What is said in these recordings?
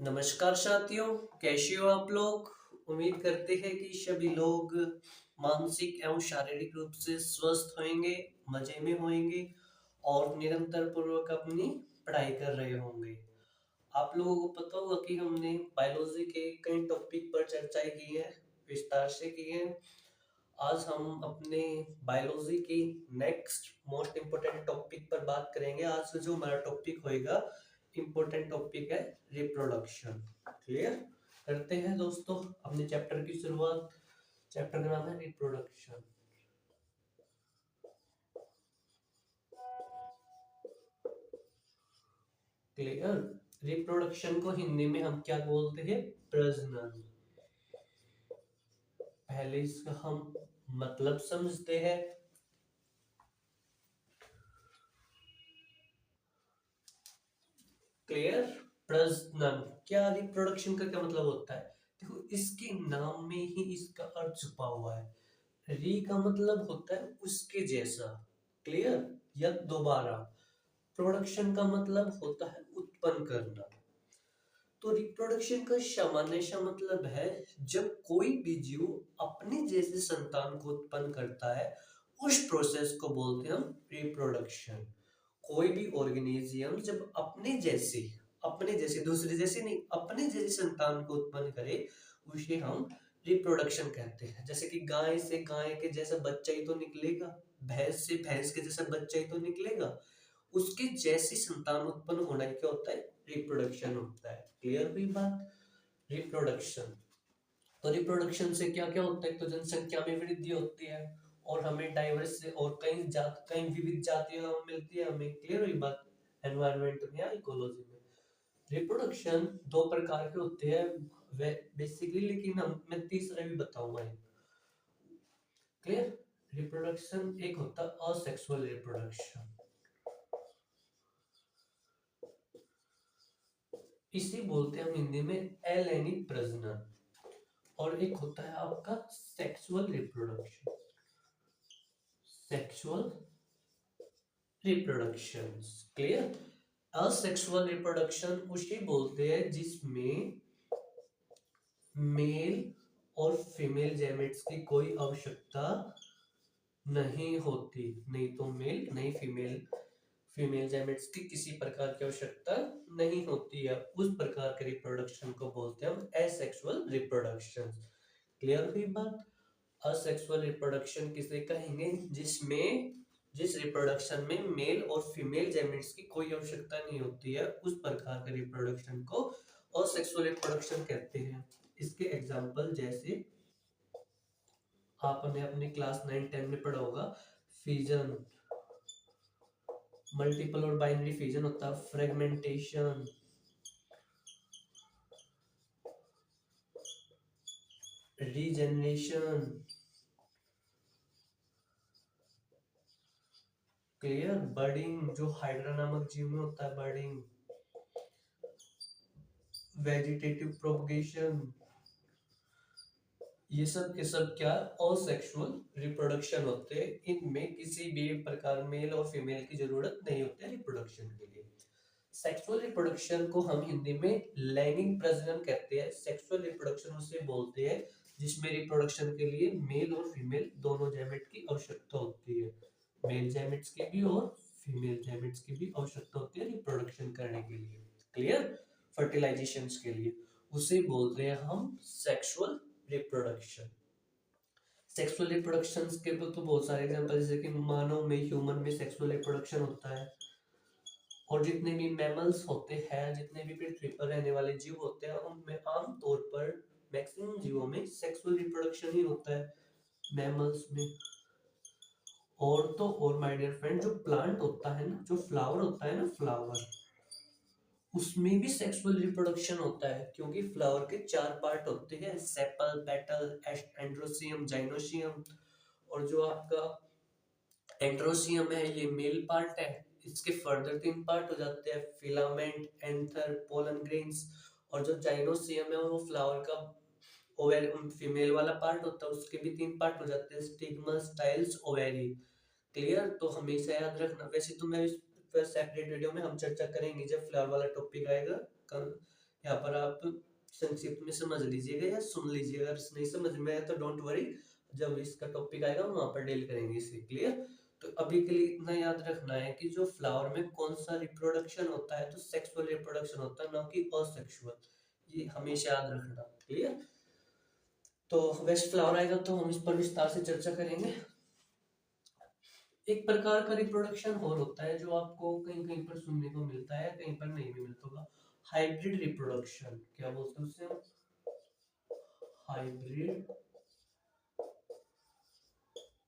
नमस्कार साथियों, कैसे हो आप लोग। उम्मीद करते हैं कि सभी लोग मानसिक एवं शारीरिक रूप से स्वस्थ होंगे, मजे में होंगे और निरंतर पूर्वक अपनी पढ़ाई कर रहे होंगे। आप लोगों को पता होगा कि हमने बायोलॉजी के कई टॉपिक पर चर्चाएं की है, विस्तार से की है। आज हम अपने बायोलॉजी की नेक्स्ट मोस्ट इम्पोर्टेंट टॉपिक पर बात करेंगे। आज से जो हमारा टॉपिक होएगा, इम्पोर्टेंट टॉपिक है रिप्रोडक्शन। क्लियर करते हैं दोस्तों अपने चैप्टर की शुरुआत। चैप्टर का नाम है रिप्रोडक्शन। क्लियर। रिप्रोडक्शन को हिंदी में हम क्या बोलते हैं? प्रजनन। पहले इसका हम मतलब समझते हैं। क्लियर। प्रजनन क्या, रिप्रोडक्शन का क्या मतलब होता है? देखो, इसके नाम में ही इसका अर्थ छुपा हुआ है। री का मतलब होता है उसके जैसा। क्लियर। या दोबारा। प्रोडक्शन का मतलब होता है उत्पन्न करना। तो रिप्रोडक्शन का सामान्य सा मतलब है जब कोई भी जीव अपने जैसे संतान को उत्पन्न करता है, उस प्रोसेस को बोलते हैं हम रिप्रोडक्शन। कोई भी ऑर्गेनिज्म जब अपने जैसे दूसरे जैसे नहीं, अपने जैसे संतान को उत्पन्न करे, उसे हम रिप्रोडक्शन कहते हैं। जैसे कि गाय से गाय के जैसा बच्चा ही तो निकलेगा, भैंस से भैंस के जैसा बच्चा ही तो निकलेगा। उसके जैसी संतान उत्पन्न होना ही क्या होता है? रिप्रोडक्शन होता है। क्लियर हुई बात? रिप्रोडक्शन। तो रिप्रोडक्शन से क्या क्या होता है? तो जनसंख्या में वृद्धि होती है और हमें डाइवर्स और कई विविध जातियां मिलती है हमें। क्लियर हुई बात? एनवायरनमेंट में या इकोलॉजी में। रिप्रोडक्शन दो प्रकार के होते हैं वे बेसिकली, लेकिन मैं तीसरा भी बताऊंगा। क्लियर। रिप्रोडक्शन एक होता है असेक्सुअल रिप्रोडक्शन, इसे बोलते हैं हम हिंदी में अलैंगिक प्रजनन। और एक होता है आपका sexual reproduction. Sexual reproduction. Clear. Asexual reproduction उसे बोलते हैं जिसमें मेल और फीमेल गैमेट्स की कोई आवश्यकता नहीं होती। नहीं तो मेल नहीं फीमेल, फीमेल गैमेट्स की किसी प्रकार की आवश्यकता नहीं होती है, उस प्रकार के रिप्रोडक्शन को बोलते हैं हम एसेक्सुअल रिप्रोडक्शन। क्लियर हुई बात? असेक्सुअल रिप्रोडक्शन किसे कहेंगे? जिस रिप्रोडक्शन में मेल और फीमेल गैमेट्स की कोई आवश्यकता नहीं होती है, उस प्रकार के रिप्रोडक्शन को असेक्सुअल रिप्रोडक्शन कहते हैं। इसके एग्जांपल जैसे आपने अपने क्लास 9-10 में पढ़ा होगा, फिजन, मल्टीपल और बाइनरी फिजन होता है, फ्रेगमेंटेशन, रीजेनरेशन। क्लियर। बर्डिंग, जो हाइड्रा नामक जीव में होता है, बर्डिंग, वेजिटेटिव प्रोपगेशन। ये सब के सब क्या? असेक्सुअल रिप्रोडक्शन होते हैं। इनमें किसी भी प्रकार मेल और फीमेल की जरूरत नहीं होती है रिप्रोडक्शन के लिए। सेक्सुअल रिप्रोडक्शन को हम हिंदी में लैंगिक प्रजनन कहते हैं। सेक्सुअल रिप्रोडक्शन उसे बोलते हैं जिसमें रिप्रोडक्शन के लिए मेल और फीमेल दोनों गैमेट की आवश्यकता होती है। मेल गैमेट्स की भी और फीमेल गैमेट्स की भी आवश्यकता होती है रिप्रोडक्शन करने के लिए। क्लियर। फर्टिलाइजेशन के लिए उसे बोलते हैं हम सेक्सुअल रिप्रोडक्शन। सेक्सुअल रिप्रोडक्शन के तो बहुत सारे एग्जांपल, जैसे कि मानव में, ह्यूमन में सेक्सुअल रिप्रोडक्शन होता है। और जितने भी मैमल्स होते हैं, जितने भी पृथ्वी पर रहने वाले जीव होते हैं, उनमें आमतौर पर मैक्सिमम जीवों में सेक्सुअल रिप्रोडक्शन ही होता है, मैमल्स में। और तो और माय डियर फ्रेंड, जो प्लांट होता है ना, जो फ्लावर होता है ना, फ्लावर, उसमें भी सेक्सुअल रिप्रोडक्शन होता है, क्योंकि फ्लावर के 4 पार्ट होते हैं, सेपल, पेटल, एंड्रोसियम, जाइनोसियम। और जो आपका एंड्रोसियम है, ये मेल पार्ट है। इसके फर्दर 3 पार्ट हो जाते हैं, फिलामेंट, एंथर, पोलन ग्रेन्स। और जो जाइनोसियम है वो फ्लावर का ओवेरी फीमेल वाला पार्ट होता है, उसके भी 3 पार्ट हो जाते हैं, स्टिग्मा, स्टाइल्स, ओवेरी। क्लियर। तो हमेशा याद रखना। वैसे तो मैं इस सेपरेट वीडियो में हम चर्चा करेंगे जब फ्लावर वाला टॉपिक आएगा, कल यहाँ पर आप संक्षिप्त में समझ लीजिएगा या सुन लीजिएगा, अगर नहीं समझ में आया तो डोंट वरी, जब इसका टॉपिक आएगा वहां पर डील करेंगे इसे। क्लियर? तो अभी के लिए इतना याद रखना है कि जो फ्लावर में कौन सा रिप्रोडक्शन होता है, तो सेक्सुअल रिप्रोडक्शन होता है, ना कि असेक्सुअल, ये हमेशा याद रखना। क्लियर? तो वेस्ट फ्लावर आएगा तो हम इस पर विस्तार से चर्चा करेंगे। एक प्रकार का रिप्रोडक्शन और होता है जो आपको कहीं कहीं पर सुनने को मिलता है, कहीं पर नहीं भी मिलता होगा, हाइब्रिड रिप्रोडक्शन। क्या बोलते हैं उससे हम? Hybrid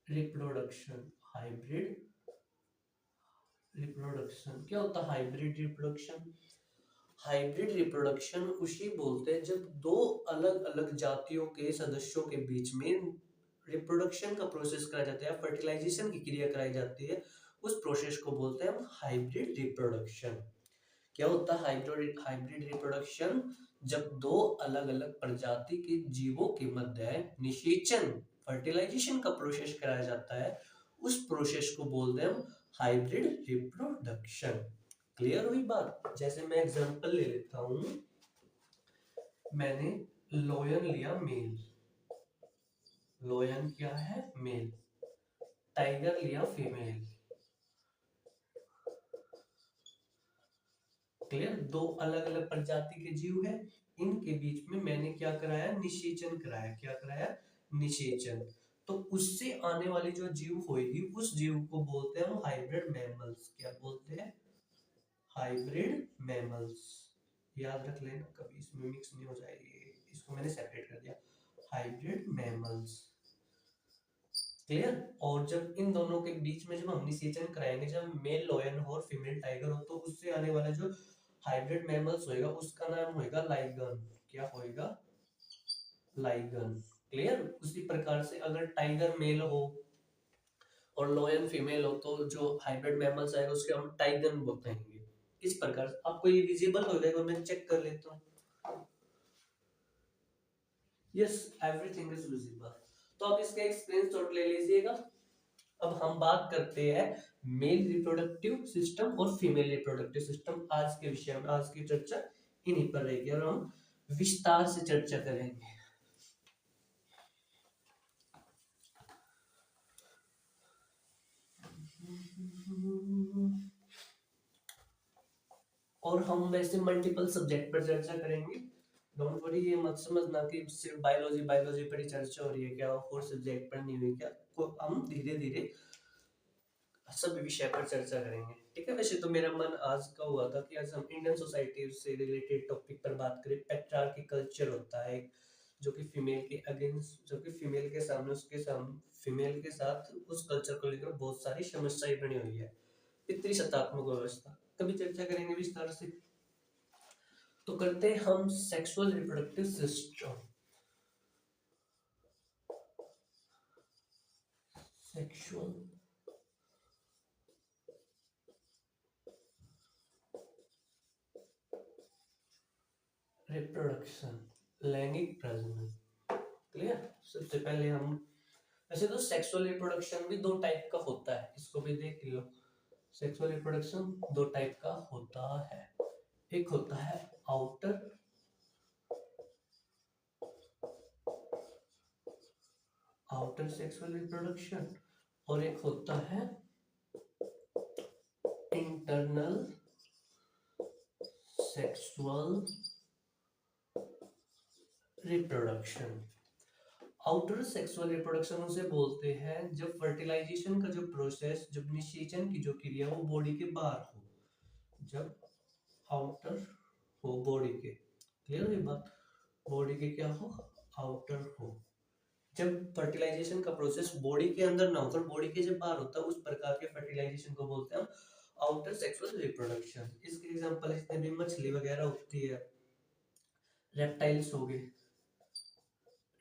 reproduction. हाइब्रिड रिप्रोडक्शन क्या होता है? हाइब्रिड रिप्रोडक्शन, हाइब्रिड रिप्रोडक्शन उसी बोलते हैं जब दो अलग अलग जातियों के सदस्यों के बीच में रिप्रोडक्शन का प्रोसेस कराया जाता है, फर्टिलाइजेशन की क्रिया कराई जाती है, उस प्रोसेस को बोलते हैं हम हाइब्रिड रिप्रोडक्शन। क्या होता है हाइब्रिड हाइब्रिड रिप्रोडक्शन? जब दो अलग अलग प्रजाति के जीवों के मध्य निषेचन, फर्टिलाइजेशन का प्रोसेस कराया जाता है, उस प्रोसेस को बोलते हैं हम हाइब्रिड रिप्रोडक्शन। क्लियर हुई बात? जैसे मैं एग्जांपल ले लेता हूं, मैंने लोयन लिया मेल, लोयन क्या है? मेल। टाइगर लिया फीमेल। क्लियर? दो अलग अलग प्रजाति के जीव है, इनके बीच में मैंने क्या कराया? निषेचन कराया। क्या कराया? निषेचन। तो उससे आने वाली जो जीव होगी, उस जीव को बोलते हैं हम हाइब्रिड मैमल्स। क्या बोलते हैं? Hybrid mammals. याद रख लेना, कभी इसमें मिक्स नहीं हो जाएगी, इसको मैंने सेपरेट कर दिया, हाइब्रिड मैमल्स। क्लियर? और जब इन दोनों के बीच में जब हम निषेचन कराएंगे, जब मेल लॉयन हो और फीमेल टाइगर हो, तो उससे आने वाला जो हाइब्रिड मैमल्स होएगा उसका नाम होएगा लाइगन। क्या होएगा? लाइगन। क्लियर? उसी प्रकार से अगर टाइगर मेल हो और लॉयन फीमेल हो, तो जो हाइब्रिड मैमल्स आएगा उसके हम टाइगन बोलेंगे। इस प्रकार आपको ये विजिबल हो जाएगा, मैं चेक कर लेता हूँ। Yes, everything is visible. तो आप इसका एक स्क्रीनशॉट ले लीजिएगा। अब हम बात करते हैं मेल रिप्रोडक्टिव सिस्टम और फीमेल रिप्रोडक्टिव सिस्टम। आज के विषय में आज की चर्चा इन्हीं पर रहेगी और हम विस्तार से चर्चा करेंगे। और हम वैसे मल्टीपल सब्जेक्ट पर चर्चा करेंगे, डोंट वरी, ये मत समझना कि सिर्फ बायोलॉजी बायोलॉजी पर ही चर्चा हो रही है, क्या और सब्जेक्ट पर नहीं हुई क्या। हम धीरे धीरे सभी विषय पर चर्चा करेंगे। ठीक है? वैसे तो मेरा मन आज का हुआ था कि आज हम इंडियन सोसाइटी से रिलेटेड टॉपिक पर बात करें। पैट्रियार्की कल्चर होता है जो कि फीमेल के अगेंस्ट, जो कि फीमेल के सामने, उसके सामने फीमेल के साथ उस कल्चर को लेकर बहुत सारी समस्याएं बनी हुई है। पितृसत्तात्मक व्यवस्था, कभी चर्चा करेंगे विस्तार से। तो करते हैं हम sexual reproductive system. Sexual reproduction, लैंगिक प्रजनन। क्लियर? सबसे पहले हम, वैसे तो सेक्सुअल रिप्रोडक्शन भी दो टाइप का होता है, इसको भी देख लो। सेक्सुअल रिप्रोडक्शन दो टाइप का होता है, एक होता है आउटर आउटर सेक्सुअल रिप्रोडक्शन और एक होता है internal sexual reproduction. Outer sexual reproduction उसे बोलते हैं जब फर्टिलाइजेशन का जो प्रोसेस, जब निषेचन की जो क्रिया वो बॉडी के बाहर हो, जब आउटर हो बॉडी के। क्लियर है बात? बॉडी के क्या हो? आउटर हो। जब फर्टिलाइजेशन का प्रोसेस बॉडी के अंदर ना होकर बॉडी के जब बाहर होता है, उस प्रकार के फर्टिलाइजेशन को बोलते हैं हम आउटर सेक्सुअल रिप्रोडक्शन। इसके एग्जांपल जितने भी मछली वगैरह होती है, रेप्टाइल्स हो गए,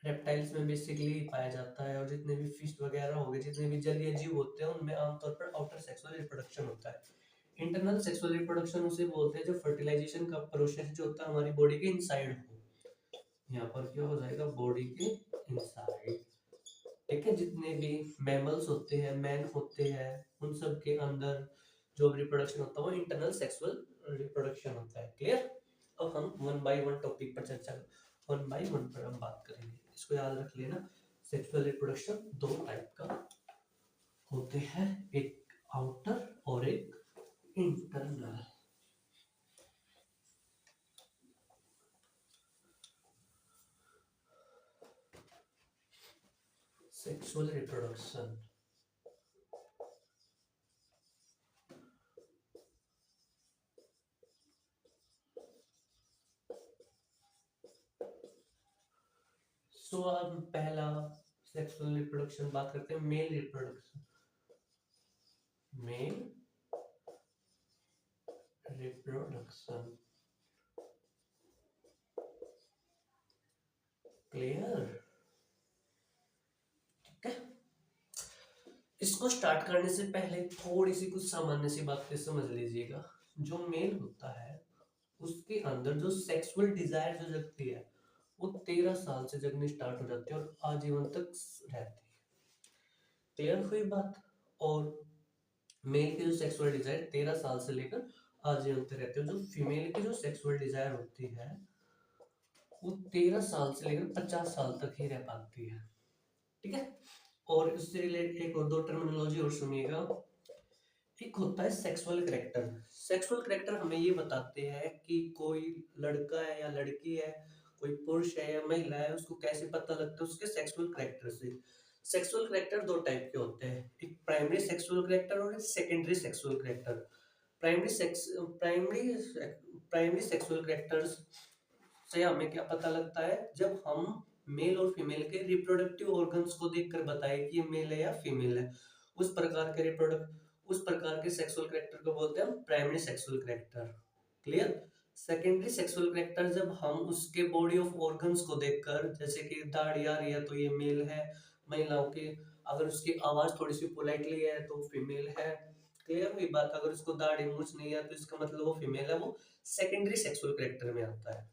रेप्टाइल्स में बेसिकली पाया जाता है, और जितने भी फिश वगैरह हो गए, जितने भी जलीय जीव होते हैं, उनमें आमतौर पर आउटर सेक्सुअल रिप्रोडक्शन होता है। इंटरनल सेक्सुअल रिप्रोडक्शन उसे बोलते हैं जब फर्टिलाइजेशन का प्रोसेस जो होता है हमारी बॉडी के इनसाइड हो। यहाँ पर क्या हो जाएगा? बॉडी के इनसाइड। ठीक है? जितने भी मैमल्स होते हैं, मैन होते हैं, उन सब के अंदर जो रिप्रोडक्शन होता है वो इंटरनल सेक्सुअल रिप्रोडक्शन होता है। क्लियर? अब हम वन बाय वन टॉपिक पर चर्चा वन बाय वन पर हम बात करेंगे। इसको याद रख लेना, सेक्सुअल रिप्रोडक्शन दो टाइप का होते हैं, एक आउटर और एक इंटरनल। सेक्सुअल रिप्रोडक्शन सो अब पहला सेक्सुअल रिप्रोडक्शन बात करते हैं, male reproduction. Male reproduction, clear? ठीक है, इसको स्टार्ट करने से पहले थोड़ी सी कुछ सामान्य सी बातें समझ लीजिएगा। जो मेल होता है उसके अंदर जो सेक्सुअल डिजायर जो जगती है वो 13 साल से जगनी स्टार्ट हो जाती है और आजीवन तक रहती है। क्लियर हुई बात? और मेल की जो सेक्सुअल डिजायर 13 साल से लेकर आजीवन तक रहती है, जो फीमेल की जो सेक्सुअल डिजायर होती है वो 13 साल से लेकर 50 साल तक ही रह पाती है। ठीक है, और इससे रिलेटेड एक और दो टर्मिनोलॉजी और सुनिएगा। एक होता है सेक्सुअल करेक्टर। सेक्सुअल करेक्टर हमें ये बताते हैं कि कोई लड़का है या लड़की है, कोई पुरुष है या महिला है, उसको कैसे पता लगता है, उसके सेक्सुअल करेक्टर से। सेक्सुअल करेक्टर दो टाइप के होते हैं, एक प्राइमरी सेक्सुअल करेक्टर और एक secondary sexual character. Primary sexual characters से हमें क्या पता लगता है, जब हम मेल और फीमेल के रिप्रोडक्टिव ऑर्गन्स को देखकर बताए कि ये मेल है या फीमेल है, उस प्रकार के सेक्सुअल करेक्टर को बोलते हैं हम primary sexual character. Clear? Secondary sexual character, जब हम उसके बॉडी ऑफ ऑर्गन्स को देखकर, जैसे कि दाढ़ी आ रही है तो ये मेल है, महिलाओं की अगर उसकी आवाज थोड़ी सी पोलाइटली है तो फीमेल है। क्लियर हुई बात? अगर उसको दाढ़ी मूछ नहीं है तो इसका मतलब वो फीमेल है, वो सेकेंडरी सेक्सुअल करेक्टर में आता है।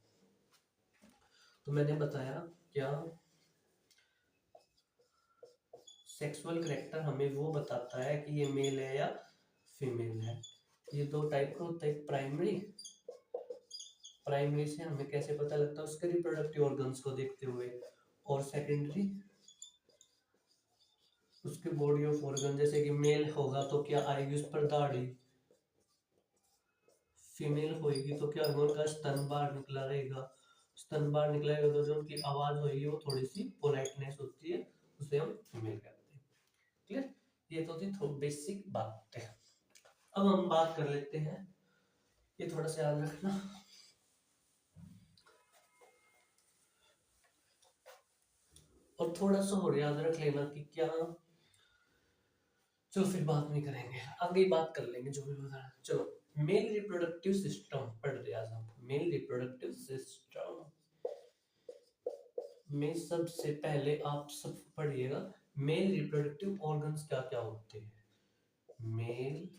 तो मैंने बताया क्या, सेक्सुअल करेक्टर हमें वो बताता है कि ये मेल है या फीमेल है। ये दो टाइप का होता है, प्राइमरी से हमें कैसे पता लगता है, उसके रिप्रोडक्टिव ऑर्गन्स को देखते हुए, और सेकेंडरी उसके बॉडी ऑफ ऑर्गन, जैसे कि मेल होगा तो क्या आएगी उस पर दाढ़ी, फीमेल होगी तो क्या होगा, उनका स्तन बाहर निकला रहेगा, स्तन बाहर निकलेगा तो जो उनकी आवाज होगी वो थोड़ी सी पोलाइटनेस होती है, उसे हम फीमेल कहते हैं। क्लियर? ये तो थी थोड़ी बेसिक बात है। अब हम बात कर लेते हैं, ये थोड़ा सा याद रखना, और थोड़ा सा और याद रख लेना कि क्या, चलो फिर बात नहीं करेंगे, आगे बात कर लेंगे जो भी बताना। चलो मेल रिप्रोडक्टिव सिस्टम पढ़ रहे आज हम। मेल रिप्रोडक्टिव सिस्टम में सबसे पहले आप सब पढ़िएगा, मेल रिप्रोडक्टिव ऑर्गन्स क्या क्या होते हैं। मेल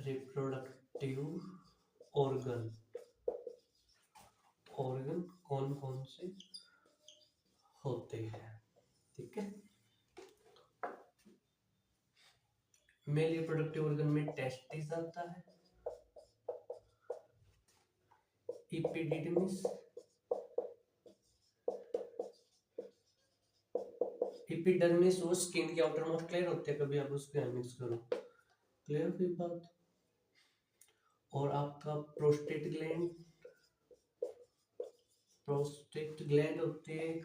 रिप्रोडक्टिव ऑर्गन, ऑर्गन कौन कौन से होते हैं? ठीक है, मेल रिप्रोडक्टिव ऑर्गन में टेस्टिस आता है, एपिडिडमिस, एपिडर्मिस वो स्किन के आउटर मोस्ट लेयर होते हैं, कभी आप उसके मिक्स करो। क्लियर हुई बात? और आपका प्रोस्टेट ग्लैंड होते हैं,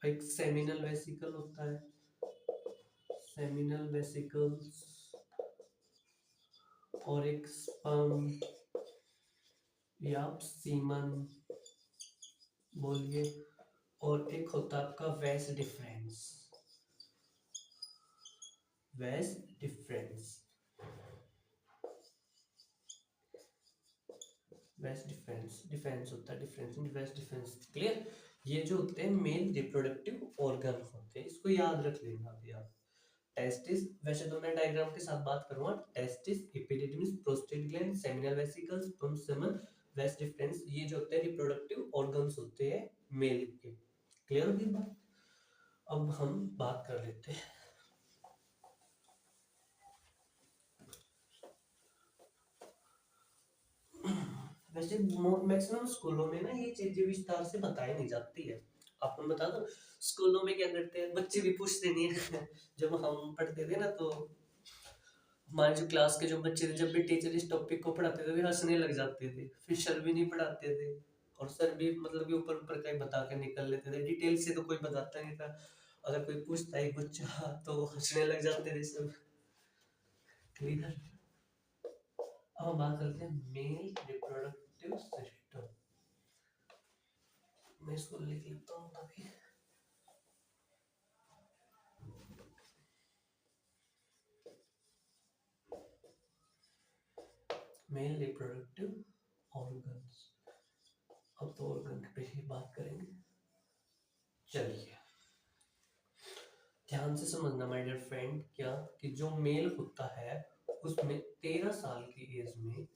एक सेमिनल वेसिकल होता है, सेमिनल वेसिकल्स, और एक स्पर्म या सीमन बोलिए, और एक होता है आपका वेस डिफरेंस, वेस डिफरेंस, वेस डिफरेंस, डिफरेंस होता है, डिफरेंस इन वेस डिफरेंस। क्लियर? ये जो होते हैं मेल रिप्रोडक्टिव ऑर्गन होते हैं, इसको याद रख लेना अभी आप। टेस्टिस, वैसे तो मैं डायग्राम के साथ बात करूंगा, testis, epididymis, prostate gland, seminal vesicles, sperm semen, वेस डिफरेंस, ये जो होते हैं रिप्रोडक्टिव ऑर्गन्स होते हैं मेल के। क्लियर होगी बात? अब हम बात कर लेते हैं, वैसे मैक्सिमम स्कूलों में ना ये चीजें विस्तार से बताई नहीं जाती है। आपको बता दो, स्कूलों में क्या करते हैं, बच्चे भी पूछते नहीं है। जब हम पढ़ते थे ना तो हमारे जो क्लास के जो बच्चे थे, जब भी टीचर इस टॉपिक को पढ़ाते थे वे हंसने लग जाते थे, फिर सर भी नहीं पढ़ाते थे, और सर भी मतलब कि ऊपर ऊपर का ही बता के निकल लेते थे, डिटेल से तो कोई बताता नहीं था। अगर कोई पूछता है बच्चा तो हंसने लग जाते थे सब। क्लियर। अब हम बात करते हैं मेल रिप्रोडक्टिव सिस्टम। मैं इसको लिख लेता हूँ तभी। Male reproductive organs. अब तो ऑर्गन पे ही बात करेंगे। चलिए ध्यान से समझना माय डियर फ्रेंड, क्या कि जो मेल होता है उसमें 13 साल की एज में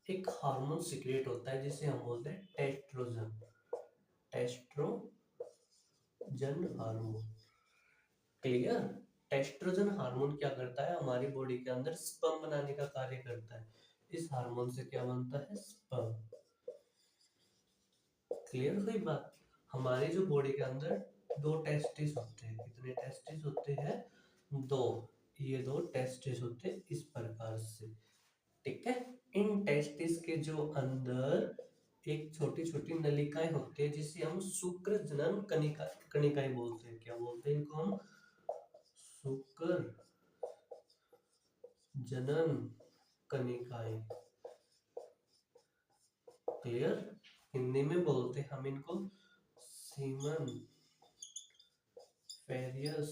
एक हार्मोन सीक्रेट होता है जिसे हम बोलते हैं टेस्ट्रोजन। टेस्ट्रोजन हार्मोन। क्लियर। टेस्ट्रोजन हार्मोन क्या करता है, हमारी बॉडी के अंदर स्पर्म बनाने का कार्य करता है। इस हार्मोन से क्या बनता है, स्पर्म। क्लियर हुई बात। हमारी जो बॉडी के अंदर दो टेस्टिस होते हैं। कितने टेस्टिस होते हैं, दो। ये दो टेस्टिस होते हैं इस प्रकार से, ठीक है। इन टेस्टिस के जो अंदर एक छोटी छोटी नलिकाएं होती है जिसे हम शुक्र जनन कनिका कनिकाएं बोलते हैं। क्या बोलते हैं इनको हम, शुक्र जनन कनिकाएं। क्लियर। हिंदी में बोलते हैं हम इनको सीमन फेरियस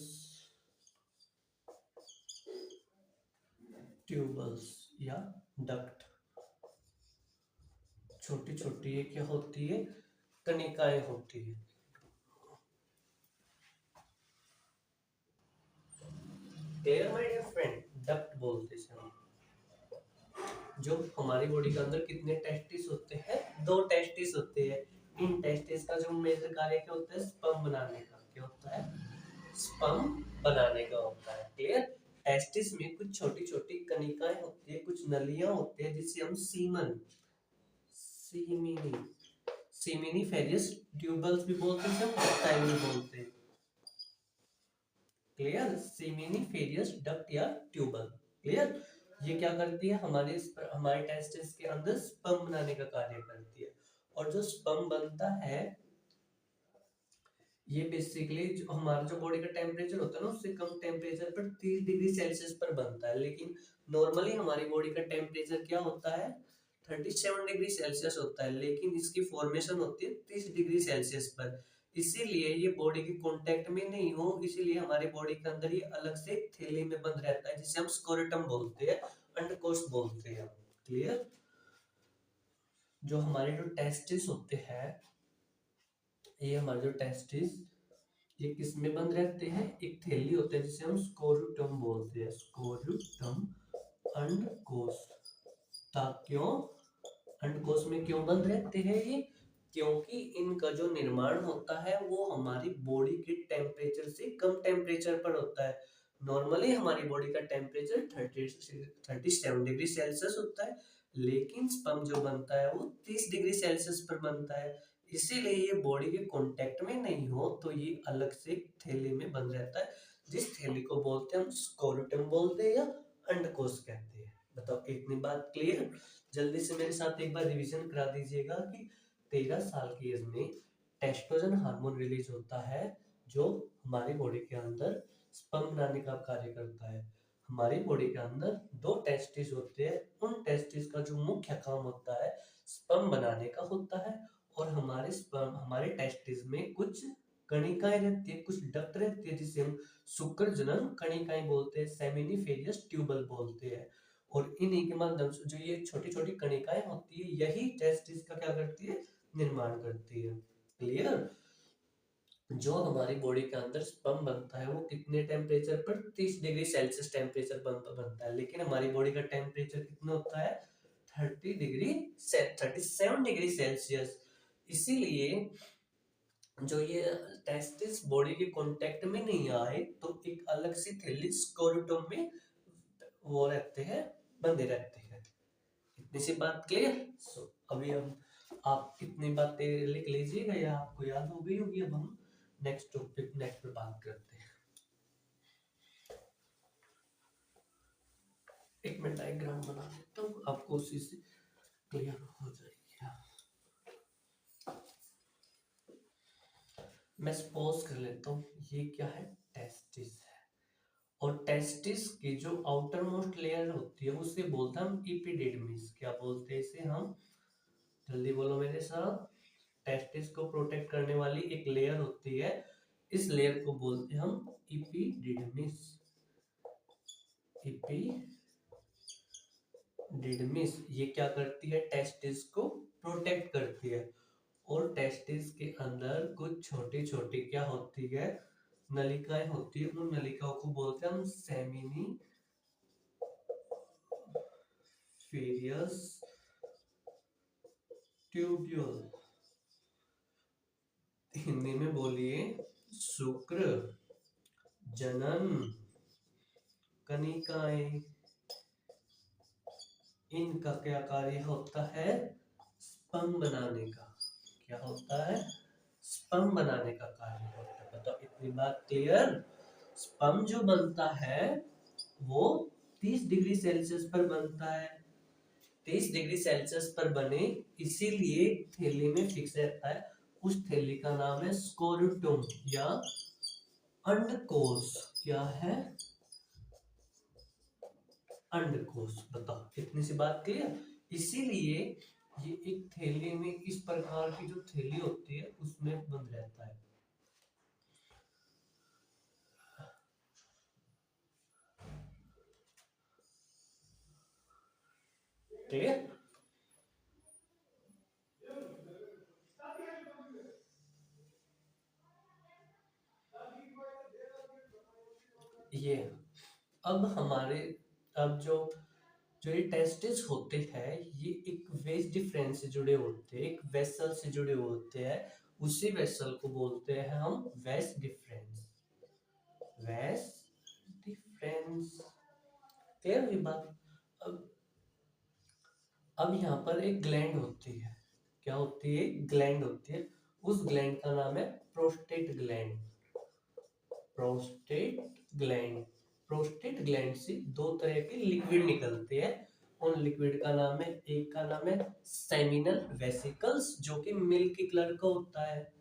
ट्यूबल्स या डक्ट। छोटी छोटी ये क्या होती है, कनिकाएं होती है। Clear my dear friend. Duct बोलते हैं हम। जो हमारी बॉडी के अंदर कितने टेस्टिस होते हैं, दो टेस्टिस होते हैं। इन टेस्टिस का जो मेजर कार्य क्या होता है, स्पर्म बनाने का। क्या होता है, स्पर्म बनाने का होता है। क्लियर। टेस्टिस में कुछ छोटी छोटी कनिकाएं होती है, कुछ नलियां होती है जिसे हम सीमन सीमिनी सीमिनी फेरियस ट्यूबल्स भी बोलते हैं, डक्टाइल भी बोलते हैं। क्लियर। सीमिनी फेरियस डक्ट या ट्यूबल। क्लियर। ये क्या करती है, हमारे टेस्टिस के अंदर स्पर्म बनाने का कार्य करती है। और जो स्पर्म बनता है ये बेसिकली हमारा जो बॉडी का टेम्परेचर होता है ना उससे कम टेम्परेचर पर 30 डिग्री सेल्सियस पर बनता है। लेकिन नॉर्मली हमारी बॉडी का टेम्परेचर क्या होता है, 37 डिग्री सेल्सियस होता है, लेकिन इसकी फॉर्मेशन होती है 30 डिग्री सेल्सियस पर। इसीलिए ये बॉडी के कांटेक्ट में नहीं हो, इसीलिए हमारे बॉडी के अंदर ये अलग से थैली में बंद रहता है जिसे हम स्कोरेटम बोलते हैं, अंडकोश बोलते हैं। क्लियर। जो हमारे जो टेस्टिस होते हैं, ये हमारे जो टेस्टिस ये किस में बंद रहते हैं, एक थैली होता है जिसे हम स्कोरुटम बोलते हैं। स्कोरुटम अंडकोश। क्यों अंडकोश में क्यों बंद रहते हैं ये, क्योंकि इनका जो निर्माण होता है वो हमारी बॉडी के टेम्परेचर से कम टेम्परेचर पर होता है। नॉर्मली हमारी बॉडी का टेम्परेचर 37 डिग्री सेल्सियस होता है, लेकिन स्पर्म जो बनता है वो 30 डिग्री सेल्सियस पर बनता है। इसीलिए ये बॉडी के कांटेक्ट में नहीं हो तो ये अलग से थैली में बंद रहता है, जिस थैली को बोलते हैं हम स्कोरुटम बोलते हैं या अंडकोश कहते हैं। बताओ इतनी बात क्लियर। जल्दी से मेरे साथ एक बार रिवीजन करा दीजिएगा कि 13 साल की एज में टेस्टोजन हार्मोन रिलीज होता है जो हमारी बॉडी के अंदर स्पर्म बनाने का कार्य करता है। हमारी बॉडी के अंदर दो टेस्टिस होते हैं, उन टेस्टिस का जो मुख्य काम होता है स्पर्म बनाने का होता है। और हमारे टेस्टिस में कुछ कणिकाएं रहती है, कुछ डक्ट रहती है जिसे हम शुक्र जनन कणिकाएं बोलते हैं, सेमिनिफेरियस ट्यूबल बोलते हैं। और इन्हीं के माध्यम से जो ये छोटी छोटी कणिकाएं होती है यही टेस्टिस का क्या करती है, निर्माण करती है। क्लियर। जो हमारी बॉडी के अंदर स्पर्म बनता है वो कितने टेम्परेचर पर, 30 डिग्री सेल्सियस टेम्परेचर पर बनता है, लेकिन हमारी बॉडी का टेम्परेचर कितना होता है, 37 डिग्री सेल्सियस। इसीलिए जो ये टेस्टिस बॉडी के कांटेक्ट में नहीं आए तो एक अलग सी थैली स्कोरुटम में वो रहते हैं, बंधे रहते हैं। इतनी सी बात क्लियर। सो अभी हम आप इतनी बातें लिख लीजिएगा या आपको याद हो गई होगी। अब हम नेक्स्ट टॉपिक नेक्स्ट पे बात करते हैं। एक मैं डायग्राम बना देता हूँ, आपको उसी से क्लियर हो जाएगी। मैं सपोज कर लेता हूँ ये क्या है, टेस्टिस है, और टेस्टिस की जो आउटर मोस्ट लेयर होती है उसे बोलते हैं हम इपिडिडमिस। क्या बोलते हैं इसे हम, जल्दी बोलो मेरे साथ। टेस्टिस को प्रोटेक्ट करने वाली एक लेयर होती है, इस लेयर को बोलते हैं हम इपिडिडमिस। इपिडिडमिस ये क्या करती है, टेस्टिस को प्रोटेक्ट करती है। और टेस्टिस के अंदर कुछ छोटी छोटी क्या होती है, नलिकाएं होती है। उन नलिकाओं को बोलते हैं हम सेमिनी फेरियस ट्यूब्यूल। हिंदी में बोलिए, शुक्र जनन कनिकाएं। इनका क्या कार्य होता है, स्पर्म बनाने का। क्या होता है, स्पर्म बनाने का कार्य होता है। बताओ इतनी बात क्लियर। स्पर्म जो बनता है वो 30 डिग्री सेल्सियस पर बनता है। 30 डिग्री सेल्सियस पर बने इसीलिए थैली में फिक्स रहता है। उस थैली का नाम है स्कोरुटुम या अंडकोश। क्या है, अंडकोश। बताओ इतनी सी बात क्लियर। इसीलिए ये एक थैली में इस प्रकार की जो थैली होती है उसमें बंद रहता है। क्लियर। ये अब हमारे अब जो ये टेस्टिस होते हैं ये एक वेज डिफरेंस से जुड़े होते हैं, एक वेसल से जुड़े होते हैं। उसी वेसल को बोलते हैं हम वेस डिफरेंस। वेस डिफरेंस, क्लियर हुई बात। अब अब यहाँ पर एक ग्लैंड होती है। क्या होती है, ग्लैंड होती है। उस ग्लैंड का नाम है prostate gland. Prostate gland. Prostate gland से दो तरह के लिक्विड निकलते हैं। उन लिक्विड का नाम है, एक का नाम है सेमिनल वेसिकल्स जो कि मिल्की कलर का होता है,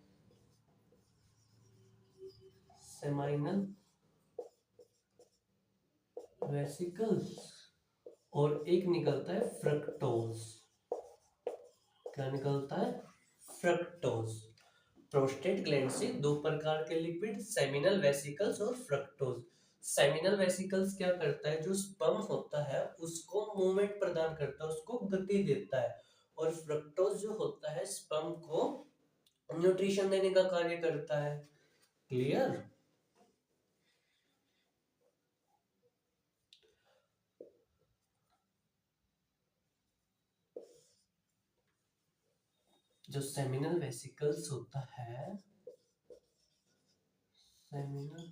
सेमिनल वेसिकल्स। और एक निकलता है फ्रक्टोज। क्या निकलता है, फ्रक्टोज। प्रोस्टेट ग्लैंड से दो प्रकार के लिक्विड, सेमिनल वेसिकल्स और फ्रक्टोज। सेमिनल वेसिकल्स क्या करता है, जो स्पर्म होता है उसको मूवमेंट प्रदान करता है, उसको गति देता है। और फ्रक्टोज जो होता है स्पर्म को न्यूट्रिशन देने का कार्य करता है। क्लियर। जो सेमिनल वेसिकल्स होता है, सेमिनल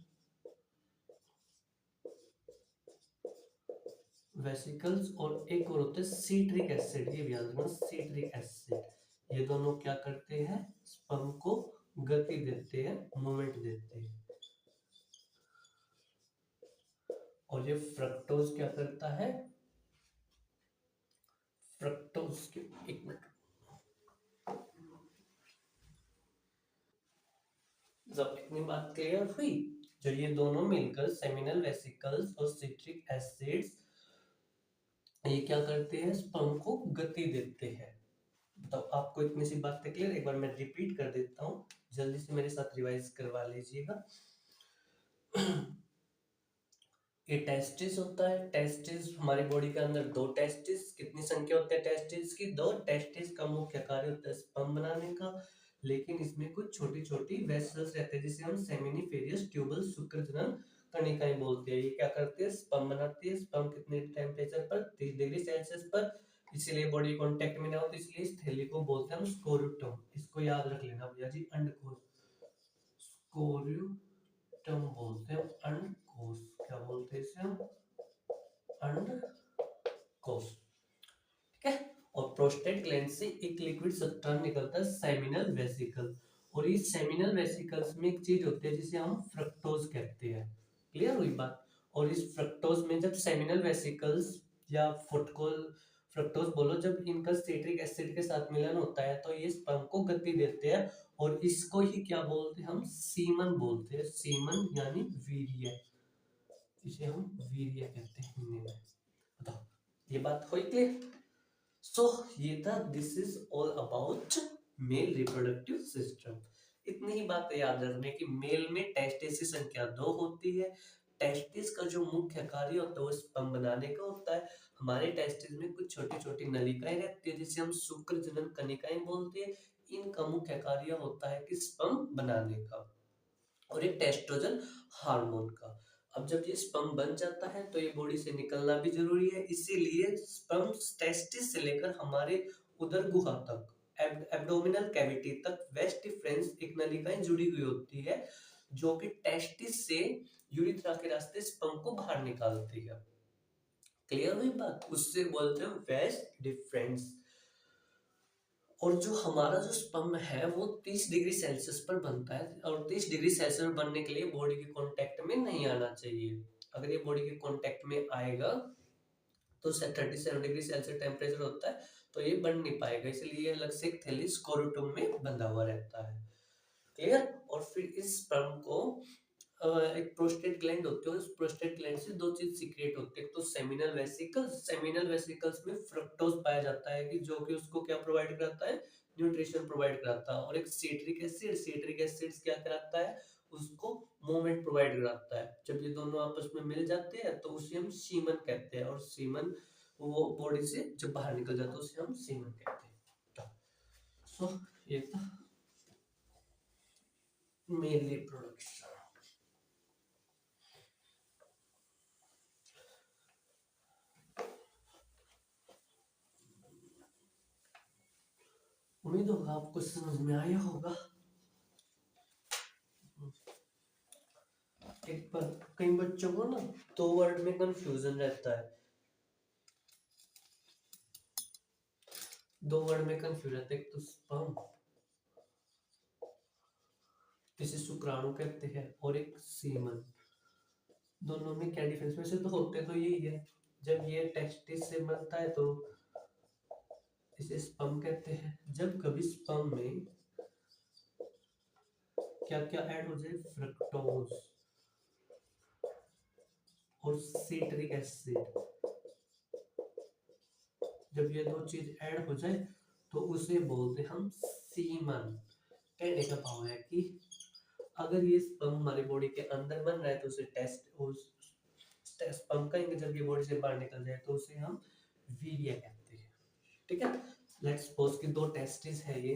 वेसिकल्स, और एक और होता है सीट्रिक एसिड। ये भी याद रखना, सीट्रिक एसिड। ये दोनों क्या करते हैं, स्पर्म को गति देते हैं, मूवमेंट देते हैं। और ये फ्रक्टोज क्या करता है, फ्रक्टोज के, एक मिनट, जब इतनी बात क्लियर हुई, जो ये दोनों मिलकर सेमिनल वेसिकल्स और सिट्रिक एसिड्स ये क्या करते हैं, स्पर्म को गति देते हैं। तो आपको इतनी सी बातें क्लियर, एक बार मैं रिपीट कर देता हूँ, जल्दी से मेरे साथ रिवाइज करवा लीजिएगा। ये टेस्टिस होता है। टेस्टिस हमारी बॉडी के अंदर दो टेस्टिस, कितनी संख्या होती है टेस्टिस की, दो। टेस्टिस का मुख्य कार्य होता है स्पर्म बनाने का, लेकिन इसमें कुछ छोटी छोटी वेसल्स रहते हैं जिसे हम सेमिनिफेरियस ट्यूबल शुक्रजनन कणिकाएं बोलते हैं। ये क्या करती है, स्पर्म बनाती है। स्पर्म कितने टेम्परेचर पर, 30 डिग्री सेल्सियस पर। इसीलिए बॉडी कांटेक्ट में ना हो, तो इसलिए इस थैली को बोलते हैं हम स्कोरुटम। इसको याद रख लेना भैया जी, अंडकोश। स्कोरुटम बोलते हैं अंडकोश। क्या बोलते हैं इसे हम, अंडकोश। ठीक है। प्रोस्टेट ग्लैंड से एक लिक्विड सब्सटेंस निकलता है सेमिनल वेसिकल, और इस सेमिनल वेसिकल्स में एक चीज होती है जिसे हम फ्रक्टोज कहते हैं। क्लियर हुई बात। और इस फ्रक्टोज में जब सेमिनल वेसिकल्स या फ्रक्टोज बोलो, जब इनका सिट्रिक एसिड के साथ मिलन होता है तो ये स्पर्म को गति देते हैं, और इसको ही क्या बोलते हैं हम, सीमन बोलते हैं। सीमन यानी वीर्य, इसे हम वीर्य कहते हैं हिंदी में। बताओ, ये बात हुई क्लियर। सो ये था, this is all about male reproductive system. इतनी ही बात याद रखने की, मेल में टेस्टिस की संख्या 2 होती है। टेस्टिस का जो मुख्य कार्य होता है वो स्पर्म बनाने का होता है। हमारे टेस्टिस में कुछ छोटी छोटी नलिकाएं रहती है जिसे हम शुक्र जनन कनिकाएं बोलते हैं। इनका मुख्य कार्य होता है कि स्पर्म बनाने का, और एक टेस्ट्रोजन हार्मोन का। अब जब ये स्पर्म बन जाता है तो ये बॉडी से निकलना भी जरूरी है, इसीलिए स्पर्म टेस्टिस से लेकर हमारे उदर गुहा तक, एब्डोमिनल कैविटी तक वेस्ट डिफरेंस एक नलिकाएं जुड़ी हुई होती है, जो कि टेस्टिस से यूरिथ्रा के रास्ते स्पर्म को बाहर निकालती है। क्लियर हुई बात, उससे बोलते हैं वेस्ट डिफरेंस। और जो हमारा जो स्पर्म है वो 30 डिग्री सेल्सियस पर बनता है, और 30 डिग्री सेल्सियस पर बनने के लिए बॉडी के कांटेक्ट में नहीं आना चाहिए। अगर ये बॉडी के कांटेक्ट में आएगा तो 37 डिग्री सेल्सियस टेम्परेचर होता है, तो ये बन नहीं पाएगा, इसलिए अलग से एक थैली स्कोरोटुम में बंधा हुआ रहता है। क्लियर। और फिर इस स्पर्म को एक प्रोस्टेट ग्लैंड होती है, उस प्रोस्टेट ग्लैंड से दो चीज सीक्रेट होती है, तो सेमिनल वेसिकल्स, सेमिनल वेसिकल्स में फ्रक्टोज पाया जाता है कि जो कि उसको क्या प्रोवाइड कराता है, न्यूट्रिशन प्रोवाइड कराता है। और एक सिट्रिक एसिड, सिट्रिक एसिड क्या कराता है, उसको मूवमेंट प्रोवाइड कराता है। जब ये दोनों आपस में मिल जाते हैं तो उसे हम सीमन कहते हैं, और सीमन वो बॉडी से जब बाहर निकल जाता है उसे हम सीमन कहते हैं। सो ये था मेल रिप्रोडक्शन। उम्मीद होगा आपको समझ में आया होगा। एक बार कई बच्चों को ना 2 वर्ड में कंफ्यूजन रहता है, 2 वर्ड में कंफ्यूज रहता है, एक तो स्पर्म, जिसे शुक्राणु कहते हैं, और एक सीमन। दोनों में क्या डिफरेंस, वैसे तो होते तो यही है। जब ये टेस्टिस से बनता है तो इसे स्पर्म कहते हैं। जब कभी स्पर्म में क्या क्या ऐड हो जाए, फ्रक्टोज और सिट्रिक एसिड, जब ये दो चीज ऐड हो जाए तो उसे बोलते हम सीमन। कहने का भाव है कि अगर ये स्पर्म हमारी बॉडी के अंदर बन रहा है तो उसे स्पर्म कहेंगे, जब ये बॉडी से बाहर निकल जाए तो उसे हम वीर्य कहते हैं। ठीक है, लेट्स सपोज कि 2 टेस्टिस है ये।